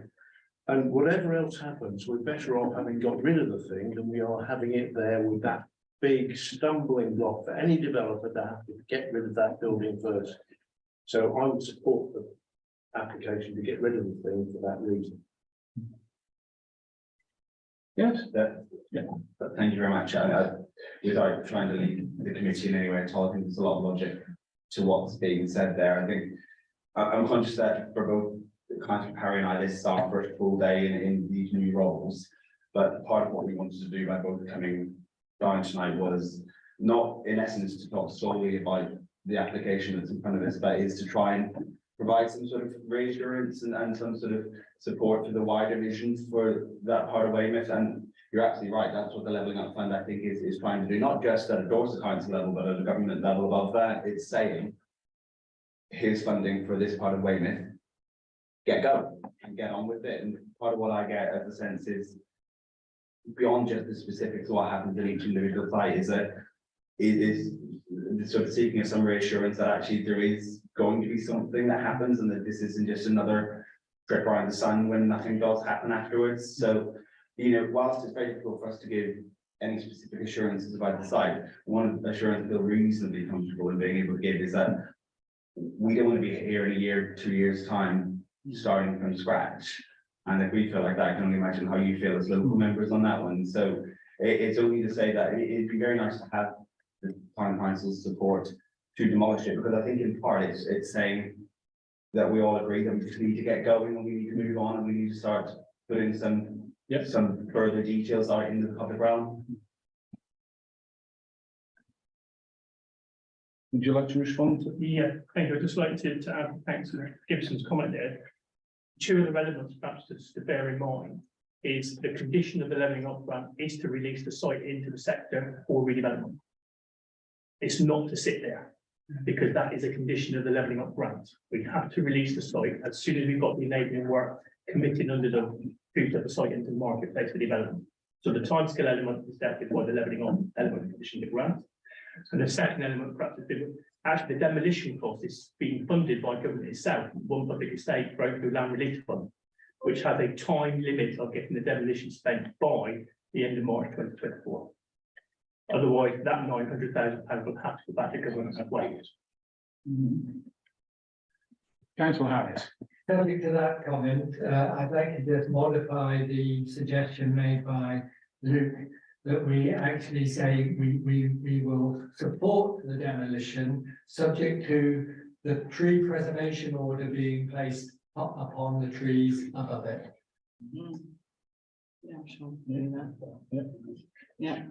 And whatever else happens, we're better off having got rid of the thing than we are having it there with that big stumbling block for any developer to have to get rid of that building first. So I would support the application to get rid of the thing for that reason. Yes. But thank you very much. Without trying to lead the committee in any way at all, I think there's a lot of logic to what's being said there. I think I'm conscious that for both Councillor Parry and I, this is our first full day in these new roles. But part of what we wanted to do by both coming down tonight was not, in essence, to talk solely about the application that's in front of us, but is to try and provide some sort of reassurance and some sort of support for the wider vision for that part of Weymouth. And you're absolutely right, that's what the Levelling Up Fund, I think, is trying to do, not just at a Dorset Council level, but at a government level above that. It's saying, here's funding for this part of Weymouth, get going and get on with it. And part of what I get as a sense is, beyond just the specifics of what happens in each individual site, is that it is sort of seeking some reassurance that actually there is going to be something that happens and that this isn't just another trip around the sun when nothing does happen afterwards. So, you know, whilst it's very difficult for us to give any specific assurances about the site, one assurance I feel reasonably comfortable in being able to give is that we don't want to be here in a year, 2 years' time, starting from scratch. And if we feel like that, I can only imagine how you feel as local members on that one. So it's only to say that it'd be very nice to have the town council's support to demolish it, because I think in part it's saying that we all agree that we just need to get going and we need to move on and we need to start putting some further details out into the public realm. Would you like to respond to? Yeah, thank you. I'd just like to add, thanks to Gibson's comment there. Two of the elements perhaps to bear in mind is the condition of the levelling up grant is to release the site into the sector for redevelopment. It's not to sit there, because that is a condition of the levelling up grant. We have to release the site as soon as we've got the enabling work committed under the future of the site into the marketplace for development. So the timescale element is dealt with by the levelling up element condition of the grant. And the second element, perhaps, is actually the demolition cost is being funded by government itself, one public estate broke through land relief fund, which has a time limit of getting the demolition spent by the end of March 2024. Otherwise, that £900,000 will have to go back to government and wait. Councillor Harris. Subject to that comment, I'd like to just modify the suggestion made by Luke that we actually say we will support the demolition subject to the tree preservation order being placed upon the trees above it. Yeah, sure. Do that. Yeah.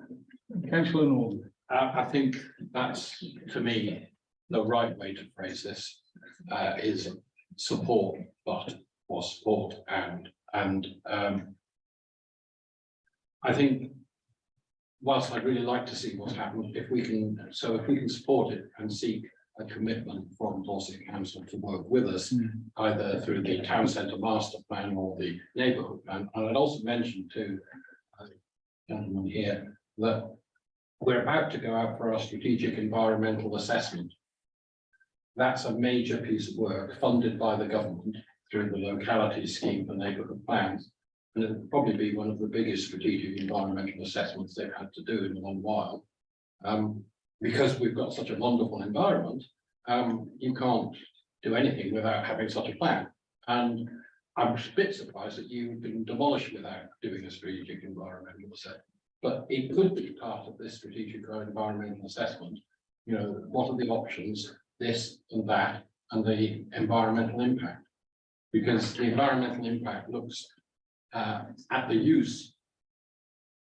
Councillor Norman. I think that's, to me, the right way to phrase this, is support, but or support and I think whilst I'd really like to see what's happened, if we can support it and seek a commitment from Dorset Council to work with us, either through the town centre master plan or the neighbourhood plan. And I'd also mention to gentlemen here that we're about to go out for our strategic environmental assessment. That's a major piece of work funded by the government through the locality scheme for neighbourhood plans. And it'll probably be one of the biggest strategic environmental assessments they've had to do in a long while. Because we've got such a wonderful environment, you can't do anything without having such a plan. And I'm a bit surprised that you've been demolished without doing a strategic environmental assessment. But it could be part of this strategic environmental assessment. You know, what are the options, this and that, and the environmental impact? Because the environmental impact looks at the use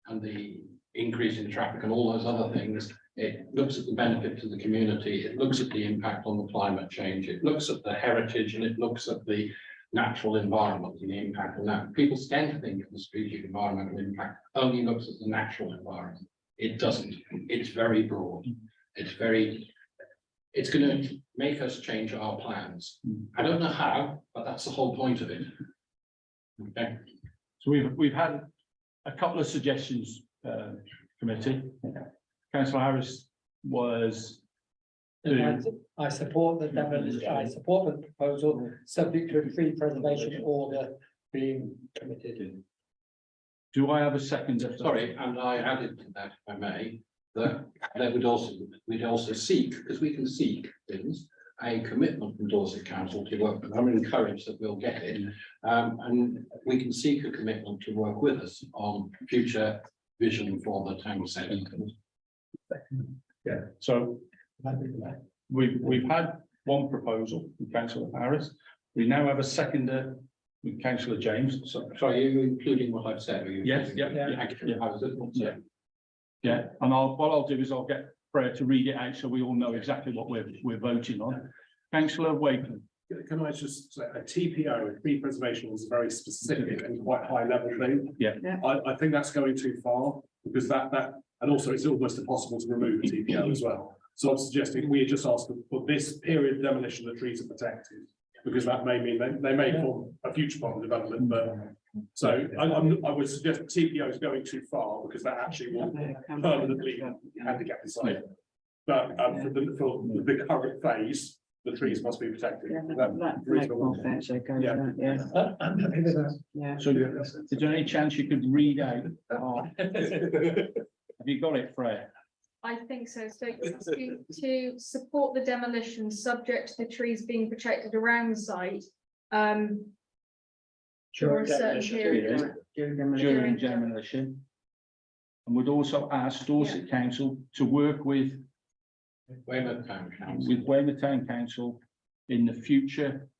and the increase in traffic and all those other things. It looks at the benefit to the community, it looks at the impact on the climate change, it looks at the heritage, and it looks at the natural environment and the impact on that. People tend to think of the strategic environmental impact only looks at the natural environment. It doesn't. It's very broad. It's going to make us change our plans. I don't know how, but that's the whole point of it. Okay. So we've had a couple of suggestions, committee. Councillor Harris was. I support the demolition. I support the proposal, subject to a tree preservation order being committed. Do I have a second? Sorry, and I added to that, if I may, that we'd also seek, because we can seek things, a commitment from Dorset Council to work, and I'm encouraged that we'll get it. And we can seek a commitment to work with us on future vision for the town centre. Yeah, so we've had one proposal from Councillor Harris. We now have a seconder with Councillor James. So, sorry, are you including what I've said? Are you Yes, yeah. And what I'll do is I'll get Freya to read it out so we all know exactly what we're voting on. Councillor Wakeman. Can I just say a TPO, tree preservation, was a very specific and quite high level thing. Yeah. I think that's going too far, because that and also it's almost impossible to remove a TPO as well. So I'm suggesting we just ask for this period demolition, the trees are protected, because that may mean they may form a future part of development. But so I would suggest TPO is going too far, because that actually will permanently handicap the site. But for the current phase, the trees must be protected. That makes more sense, I'm happy with that. Yeah. So is there any chance you could read out? Have you got it, Freya? I think so. So it's to support the demolition subject to the trees being protected around the site. For a certain period. During demolition. And would also ask Dorset Council to work with Weymouth Town Council. With Weymouth Town Council in the future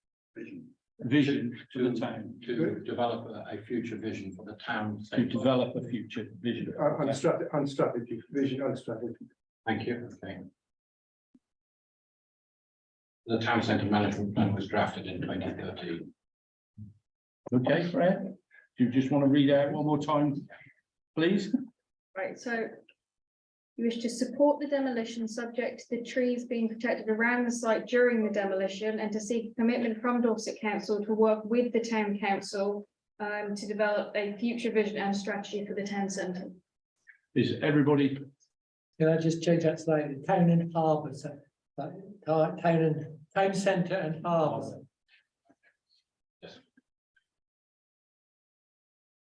vision for the town. To develop a future vision for the town. To develop a future vision. On strategy, vision on strategy. Thank you. Okay. The town centre management plan was drafted in 2013. Okay, Fred, do you just want to read out one more time, please? Right, so you wish to support the demolition subject to the trees being protected around the site during the demolition and to seek a commitment from Dorset Council to work with the town council to develop a future vision and strategy for the town centre. Is everybody, Can I just change that slightly? Town and harbour, town centre and harbour.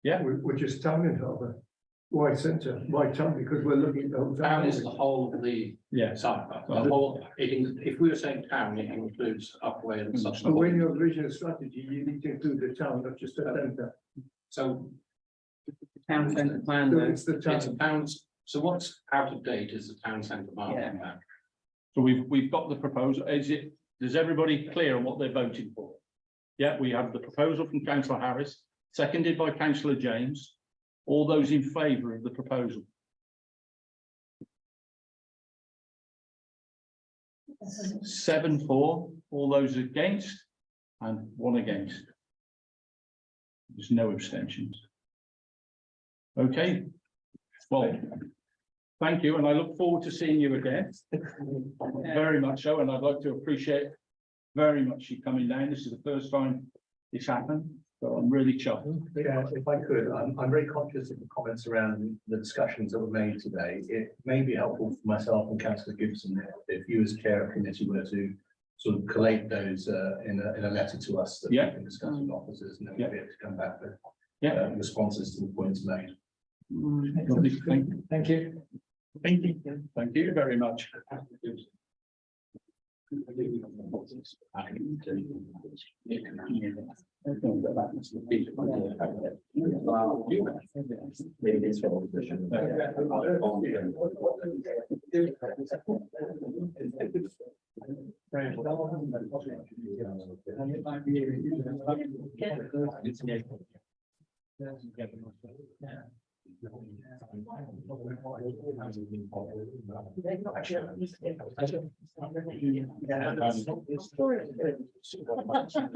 yeah, We're just town and harbour. Why centre? Why town? Because we're looking at the whole Town town. is the whole of the yeah, site, the whole, if we were saying town, it includes Upway and such. So when your vision strategy, you need to include the town, not just the centre. So Town centre plan So though. it's the it's a town. town, so what's out of date is the town centre marketing plan. so we've got the proposal, is everybody clear on what they're voting for? Yeah, we have the proposal from councillor Harris, seconded by councillor James. All those in favour of the proposal? Seven for, all those against, and one against. There's no abstentions. Okay, well, thank you, and I look forward to seeing you again. Very much so, and I'd like to appreciate very much you coming down. This is the first time it's happened, so I'm really chuffed. Yeah, if I could, I'm very conscious of the comments around the discussions that were made today. It may be helpful for myself and councillor Gibson if you as chair of committee were to sort of collate those in a letter to us that we Yeah. can discuss with officers, and then we'll be able to come back with responses to the points made. Lovely, thank you. Thank you. Thank you very much.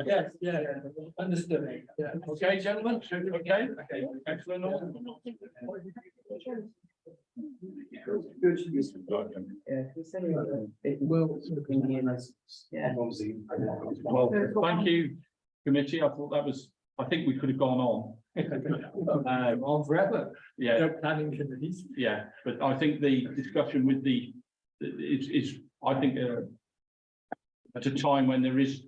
Yes, yeah, understood. Yeah. Okay, gentlemen, okay, excellent. Well, thank you, committee. I thought that was, I think we could have gone on. On forever. Yeah, No planning committees. yeah, but I think the discussion with the, is, I think, at a time when there is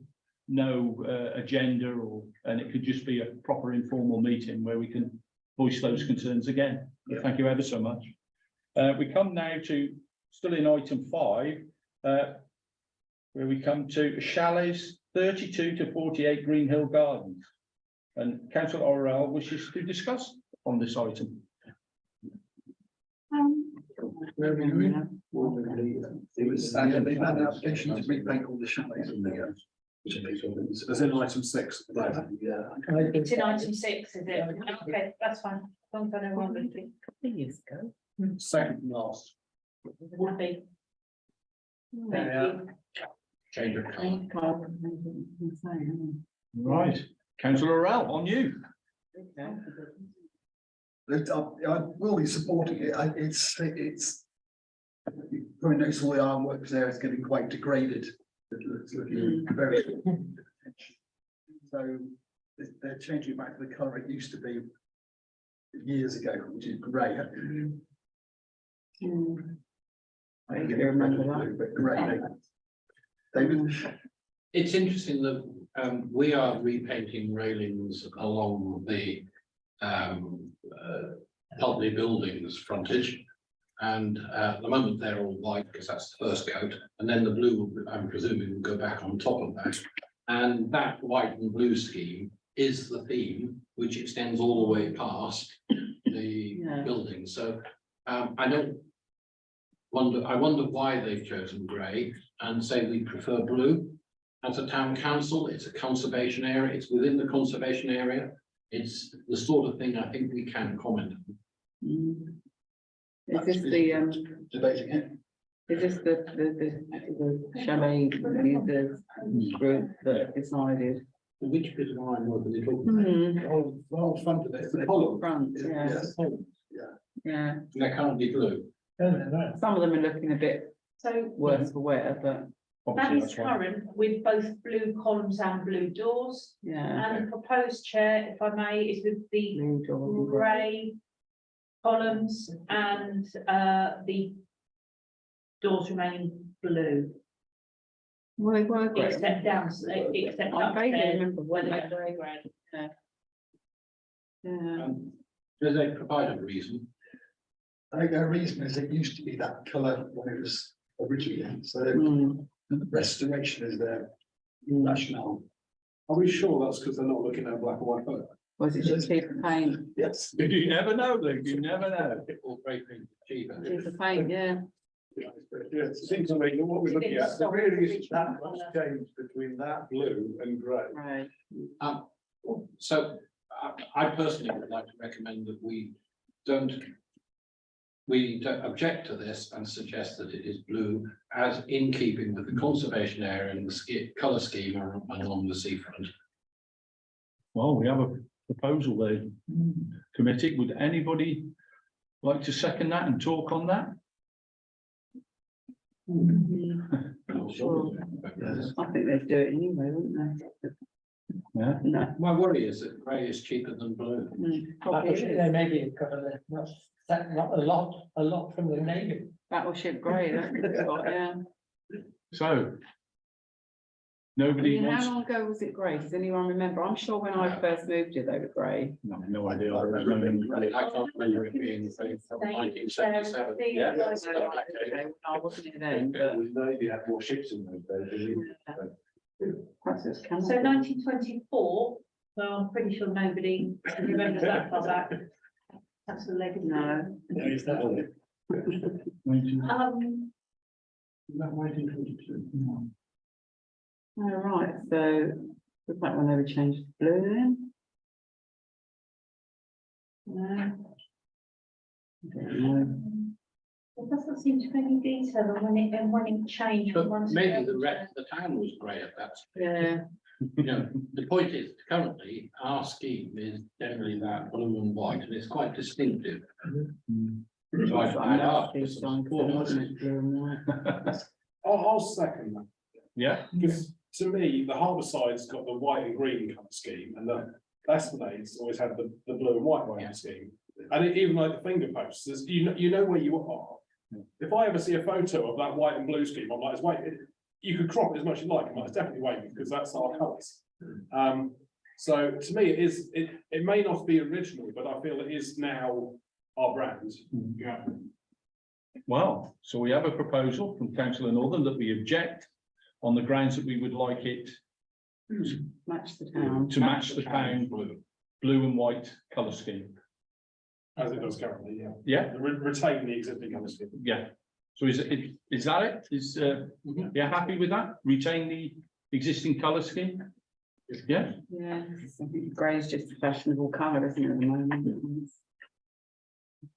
no agenda or, and it could just be a proper informal meeting where we can voice those concerns again. Thank you ever so much. We come now to, still in item 5, where we come to Chalets 32 to 48 Greenhill Gardens. And councillor Orwell wishes to discuss on this item. It was, they've had an application to repaint all the chalets in there. As in item 6. Yeah. It's in item 6, is it? Okay, that's fine. As long as I know what I'm doing. Years ago. Second and last. Happy. Thank you. Change of colour. Right, councillor Orwell, on you. I will be supporting it. It's, you probably notice all the artwork there is getting quite degraded. It's looking very. So they're changing back to the colour it used to be years ago, which is grey. I can remember that. But grey. David? It's interesting that we are repainting railings along the Pulteney Buildings frontage. And at the moment they're all white because that's the first coat, and then the blue, I'm presuming, will go back on top of that. And that white and blue scheme is the theme, which extends all the way past the building. So I wonder why they've chosen grey and say we prefer blue. As a town council, it's a conservation area, it's within the conservation area. It's the sort of thing I think we can comment on. Is this the Debating it. Is this the chalet users group that decided? Which bit of line was it? Oh, well, front of it. The whole front, yeah, Yes. yeah. They're currently blue. Some of them are looking a bit So worse for wear, but that Obviously, is that's why. current with both blue columns and blue doors. yeah. And the proposed chair, if I may, is with the blue doors and grey. grey columns and the doors remaining blue, Well, they were grey. except down, except I vaguely upstairs remember where when they they were were grey. Yeah. Do they provide a reason? I think their reason is it used to be that colour when it was originally, so Mm, restoration is their mm. rationale. Are we sure that's because they're not looking at a black and white photo? Was it just cheaper paint? Yes. You never know, Luke, you never know. Or grey paint cheaper? Cheaper paint, yeah. Yeah, it seems to me that what we're looking at, there really isn't that much change between that blue and grey. Right. So I personally would like to recommend that we don't object to this and suggest that it is blue as in keeping with the conservation area and the colour scheme along the seafront. Well, we have a proposal there. Committee, would anybody like to second that and talk on that? Sure. I think they'd do it anyway, wouldn't they? Yeah. No. My worry is that grey is cheaper than blue. Probably is. maybe a couple of, not a lot from the navy. Battleship grey, that's what they've got, yeah. So. I Nobody mean, wants, how long ago was it grey? Does anyone remember? I'm sure when I first moved here, they were grey. no idea. I I can't remember it being from 1977. Yeah. I wasn't here then, but Maybe had more ships in those days. perhaps it's So 1924, so I'm pretty sure nobody remembers that far back. That's the legacy. No. All right, so was that when they would change to blue then? No. I don't know. There doesn't seem to be any detail on when it changed from But one. maybe the rest of the town was grey at that stage. Yeah, You know, the point is, currently, our scheme is generally that blue and white, and it's quite distinctive. So I'd ask for some support. I'll second that. Yeah, Because to me, the harbour side's got the white and green colour scheme, and the Esplanade's always had the blue and white Yeah. scheme. And even like the finger posts, you know where you are. If I ever see a photo of that white and blue scheme, I'm like, it's white. You could crop it as much as you like. I'm like, it's definitely white because that's our colours. So to me, it may not be original, but I feel it is now our brand. Yeah. well, so we have a proposal from Councillor Northern that we object on the grounds that we would like it match the town. to match the town blue and white colour scheme. As it does currently, yeah. Yeah, Retain the existing colour scheme. yeah. So is that it? Is, you happy with that? Retain the existing colour scheme? Yeah, Yeah, I think grey is just a fashionable colour, isn't it, at the moment?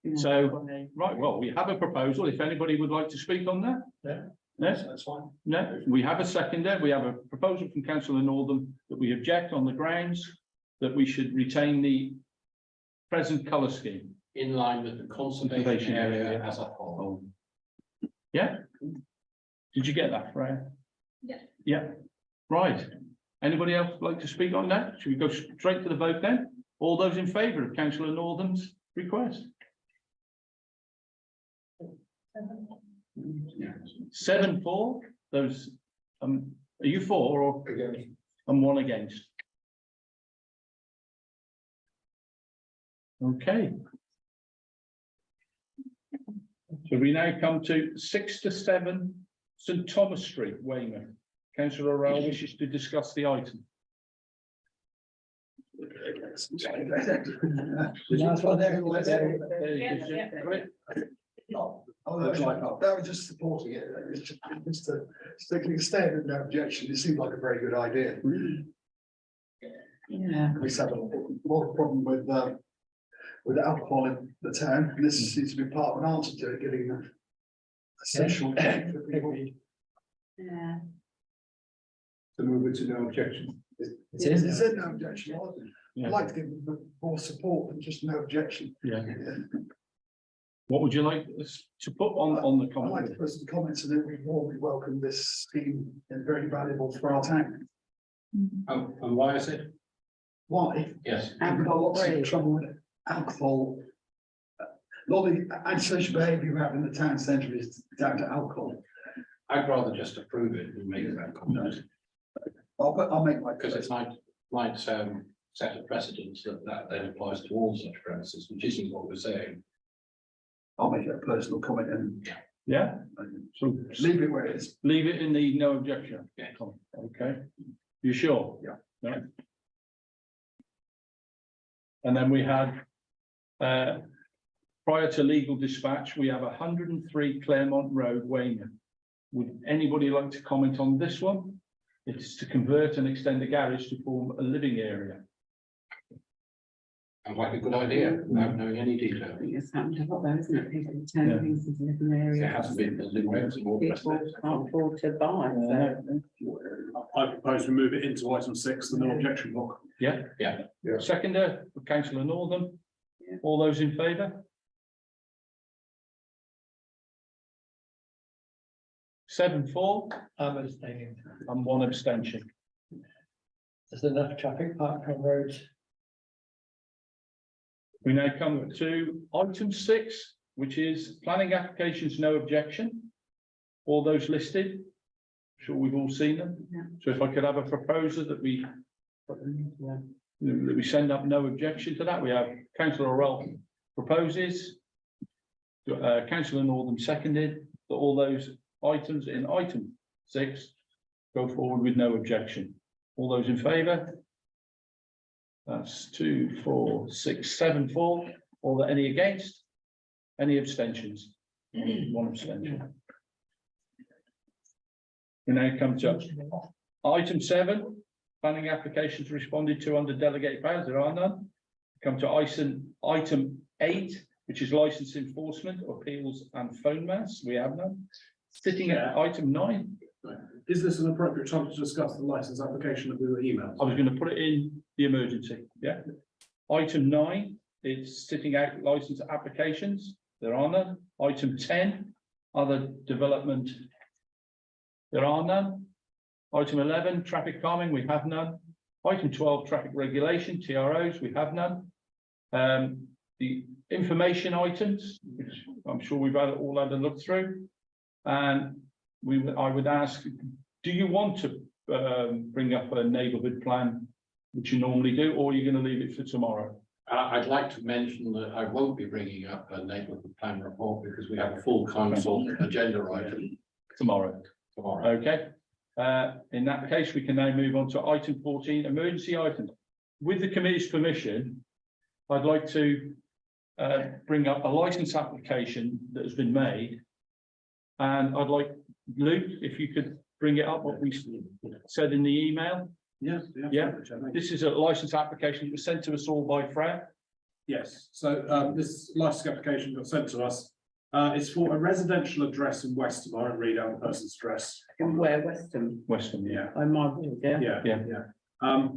Yeah. So- right, well, we have a proposal. If anybody would like to speak on that? Yeah. Yes, That's fine. no, we have a seconder. We have a proposal from Councillor Northern that we object on the grounds that we should retain the present colour scheme. In line with the conservation area as a whole. Yeah? Did you get that, Freya? Yeah. Yeah, right. Anybody else like to speak on that? Should we go straight to the vote then? All those in favour of Councillor Northern's request? 7-4, those, are you for or? Against. And one against. Okay. So we now come to 6 to 7 St Thomas Street, Weymouth. Councillor O'Reilly wishes to discuss the item. That's what they're. That was just supporting it. It's just to extend an objection. It seemed like a very good idea. Yeah. We have a lot of problem with alcohol in the town. This seems to be part of an answer to it, getting essential for people. Yeah. To move it to no objection. It is, it's in no objection. Yeah. I'd like to give them more support than just no objection. Yeah. What would you like us to put on the I'd like to comment? put some comments in it. We warmly welcome this scheme and very valuable for our town. And why is it? Why? Yes, We've got lots of trouble with alcohol. A lot of the antisocial behaviour we have in the town centre is down to alcohol. I'd rather just approve it than make that comment, I'll make my. because it might set a precedent that then applies to all such premises, which isn't what we're saying. I'll make a personal comment and Yeah, so leave it where it is. leave it in the no objection. Yeah. Okay, you sure? Yeah. Yeah. And then we had, prior to legal dispatch, we have 103 Claremont Road, Weymouth. Would anybody like to comment on this one? It's to convert and extend the garage to form a living area. Sounds like a good idea, without knowing any detail. I think it's happened a lot though, isn't it? People turn Yeah. things into living areas. There hasn't been the living rooms and all the rest People of it. can't afford to buy, so. I propose we move it into item 6, the no objection block. Yeah? Yeah. Seconder, councillor Northam. Yeah. All those in favour? 7-4 I'm abstaining. and 1 abstention. There's enough traffic parked on roads. We now come to item 6, which is planning applications, no objection. All those listed. Sure, we've all seen them. Yeah. So if I could have a proposer that we send up no objection to that, we have councillor Orell proposes. Councillor Northam seconded that all those items in item 6 go forward with no objection. All those in favour? That's 2, 4, 6, 7, 4. Or that any against? Any abstentions? 1 abstention. We now come to item 7, planning applications responded to under delegated powers. There are none. Come to item 8, which is license enforcement, appeals and phone mass. We have none. Sitting at item 9. Is this an appropriate time to discuss the license application that we were emailed? I was going to put it in the emergency. Yeah. Item 9 is sitting out license applications. There are none. Item 10, other development. There are none. Item 11, traffic calming. We have none. Item 12, traffic regulation, TROs. We have none. The information items, which I'm sure we've all had a look through. And I would ask, do you want to bring up a neighbourhood plan, which you normally do, or are you going to leave it for tomorrow? I'd like to mention that I won't be bringing up a neighbourhood plan report because we have a full council agenda item Tomorrow. tomorrow. Okay. In that case, we can now move on to item 14, emergency items. With the committee's permission, I'd like to bring up a license application that has been made. And I'd like Luke, if you could bring it up, what we said in the email. Yes. Yeah. This is a license application that was sent to us all by Fred. Yes, so this license application got sent to us. It's for a residential address in Westham. I won't read out the person's address. In where, Westham? Westham, yeah. Oh, my word, yeah. Yeah.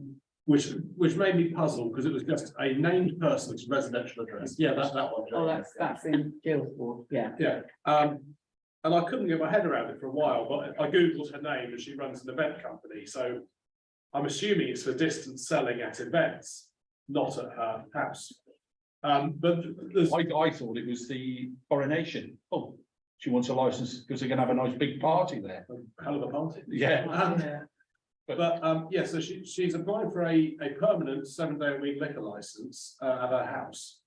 Which made me puzzled because it was just a named person's residential address. Yeah, that's that one. Oh, that's in Guildford, yeah. Yeah, and I couldn't get my head around it for a while, but I Googled her name and she runs an event company, so I'm assuming it's for distance selling at events, not at her house. But there's, I thought it was the coronation. Oh, she wants a license because they're going to have a nice big party there. a hell of a party. Yeah. But yeah, so she's applying for a permanent 7-day-a-week liquor license at her house.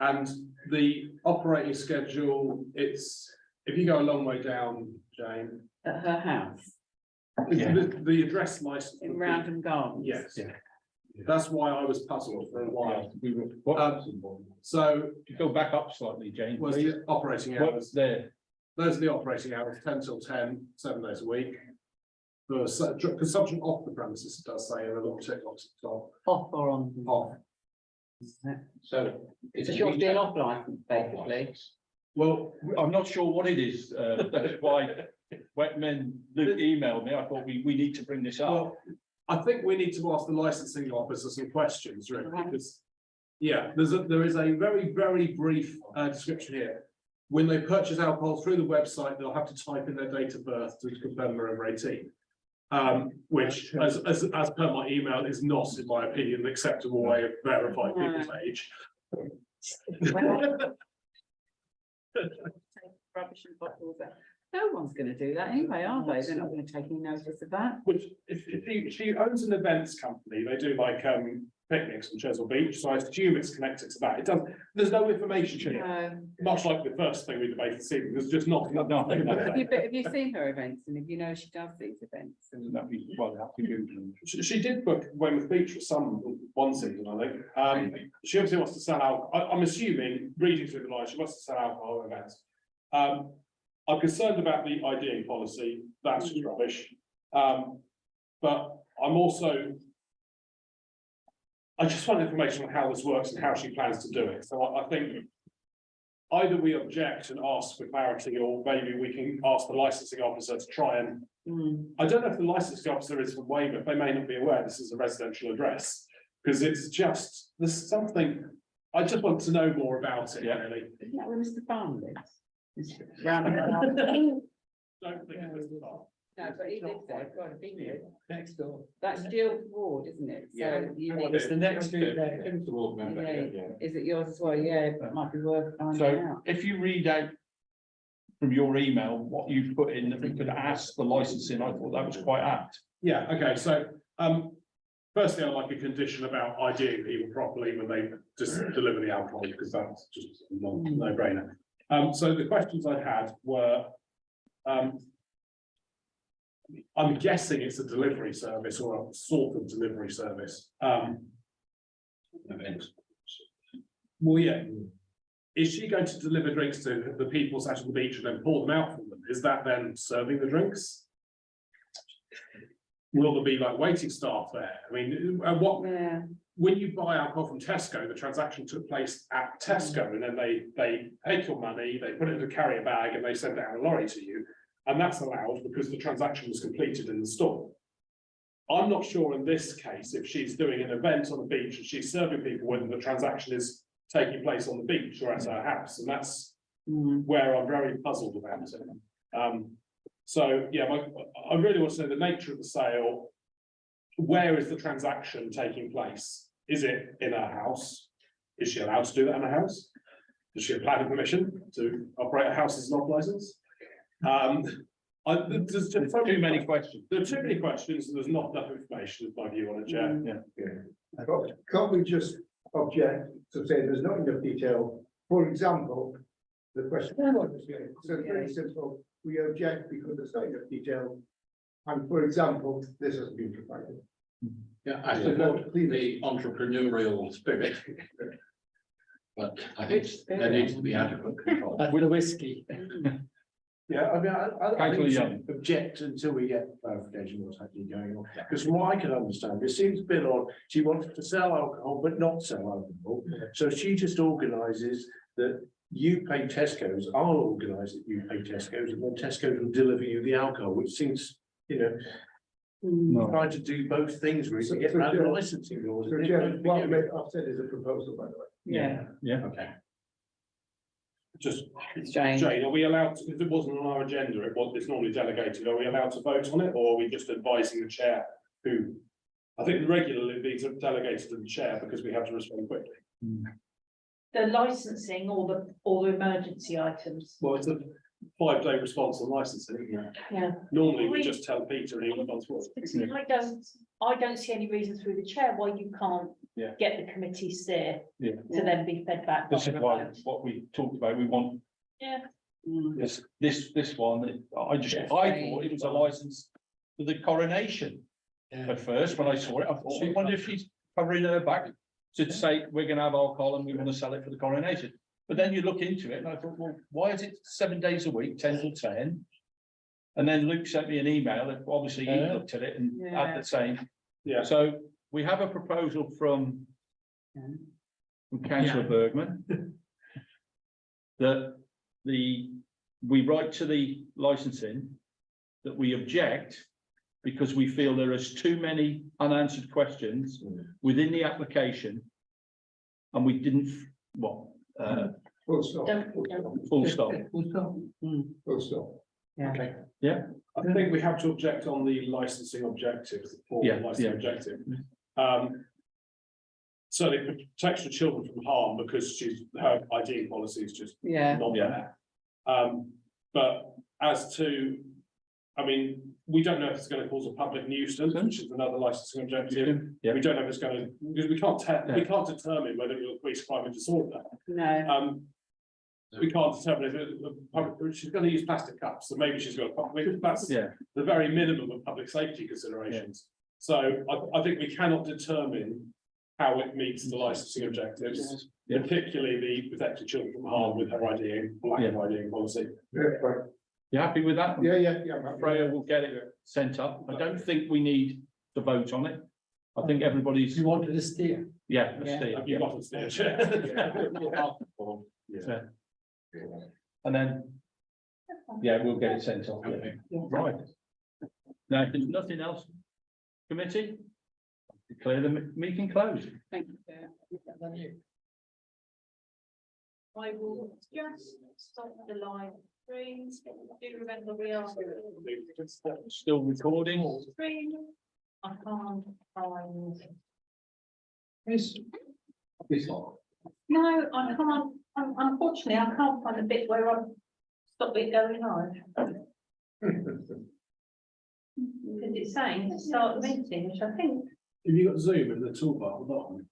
And the operating schedule, it's, if you go a long way down, Jane. At her house, The address license. in Roundham Gardens. Yes. Yeah. That's why I was puzzled for a while. So If you go back up slightly, Jane. was please. the operating What's hours, there? those are the operating hours, 10 till 10, 7 days a week. For consumption off the premises, it does say in a little tick box at the top. Off or on? Off. So. It's a short being off license, basically. Well, I'm not sure what it is. That's why when Luke emailed me, I thought we need to bring this up. Well, I think we need to ask the licensing officer some questions, really, because, yeah, there is a very, very brief description here. When they purchase alcohol through the website, they'll have to type in their date of birth to confirm they're over 18. Which, as per my email, is not, in my opinion, an acceptable way of verifying people's age. Rubbish and bottles. No one's going to do that anyway, are they? They're not going to take any notice of that. Which, if she owns an events company, they do like picnics on Chesil Beach, so I assume it's connected to that. It does. There's no information here, much like the first thing we debated this evening. There's just nothing. Have you seen her events, and if you know she does these events? And She did book Weymouth Beach for one season, I think. She obviously wants to sell alcohol. I'm assuming, reading through the line, she wants to sell alcohol at events. I'm concerned about the IDing policy. That's just rubbish. But I'm also. I just want information on how this works and how she plans to do it. So I think either we object and ask for clarity, or maybe we can ask the licensing officer to try and. I don't know if the licensing officer is from Weymouth. They may not be aware this is a residential address, because it's just, there's something, I just want to know more about it, really. isn't that where Mr. Farm lives? Roundham. Don't think it was the bar. No, but he lives there, got a big live. Next door. That's Jill Ward, isn't it? So you need. It's the next street there. Is it yours as well? Yeah, but it might be worth finding So out. if you read out from your email what you've put in, that we could ask the licensing, I thought that was quite apt. Yeah, okay, so, firstly, I'd like a condition about IDing people properly when they just deliver the alcohol, because that's just a no-brainer. So the questions I had were, I'm guessing it's a delivery service or a sort of delivery service. Well, yeah. Is she going to deliver drinks to the people sat on the beach and then pour them out for them? Is that then serving the drinks? Will there be like waiting staff there? I mean, when you buy alcohol from Tesco, the transaction took place at Tesco, and then they take your money, they put it in a carrier bag, and they send it out a lorry to you. And that's allowed because the transaction was completed in the store. I'm not sure in this case, if she's doing an event on the beach and she's serving people, whether the transaction is taking place on the beach or at her house. And that's where I'm very puzzled about it. So, yeah, I really want to know the nature of the sale. Where is the transaction taking place? Is it in her house? Is she allowed to do that in her house? Does she have planning permission to operate a house as an off-license? There's just too many questions. There are too many questions, and there's not enough information, is my view on it, Chair. Can't we just object to say there's not enough detail? For example, the question. So very simple, we object because there's not enough detail. And for example, this has been provided. Yeah, I support the entrepreneurial spirit. But I think there needs to be adequate control. With a whiskey. Yeah, I mean, I Councillor think Young. object until we get clarification what's actually going on. Because from what I can understand, it seems a bit odd. She wants to sell alcohol, but not sell alcohol. So she just organises that you pay Tesco's, I'll organise that you pay Tesco's, and then Tesco's will deliver you the alcohol, which seems, trying to do both things really to get around the licensing laws. So Chair, what I've said is a proposal, by the way. Yeah. Okay. Just, Jane. Jane, are we allowed to, if it wasn't on our agenda, it's normally delegated, are we allowed to vote on it, or are we just advising the chair who? I think regularly these are delegated to the chair because we have to respond quickly. The licensing or the emergency items. Well, it's a 5-day response on licensing, isn't it? Yeah. Normally we just tell Peter and he responds for us. I don't see any reason through the chair why you can't get the committee steer to then be fed back. This is why what we talked about, we want. This one, I thought it was a license for the coronation. At first, when I saw it, I thought, I wonder if she's covering her back to say, we're gonna have alcohol and we want to sell it for the coronation. But then you look into it and I thought, well, why is it 7 days a week, 10 till 10? And then Luke sent me an email, and obviously he looked at it and had the same. Yeah. So we have a proposal from Councillor Bergman that we write to the licensing that we object because we feel there is too many unanswered questions within the application. And we didn't, Full stop. full stop. Full stop. Yeah. I think we have to object on the licensing objectives, for Yeah, licensing yeah. objective. Certainly protection of children from harm, because her ID policy is just Yeah. not there. But as to, I mean, we don't know if it's going to cause a public nuisance, which is another licensing objective. Yeah. We don't know if it's going to, because we can't determine whether it will increase crime and disorder. No. We can't determine if she's going to use plastic cups, so maybe she's got, that's Yeah. the very minimum of public safety considerations. So I think we cannot determine how it meets the licensing objectives, Yeah. particularly the protected children from harm with her IDing, lack of IDing policy. You happy with that? Yeah. Freya will get it sent up. I don't think we need to vote on it. I think everybody's, You wanted to steer? yeah, let's see. You've got to stay, Chair. Yeah. And then, yeah, we'll get it sent off. Right. Now, if there's nothing else, committee, declare the meeting closed. Thank you. I will just stop the live stream. Do remember we are Still recording. stream. I can't find. No, I can't. Unfortunately, I can't find the bit where I stop it going live. Because it's saying to start the meeting, which I think. Have you got Zoom in the toolbar at the bottom?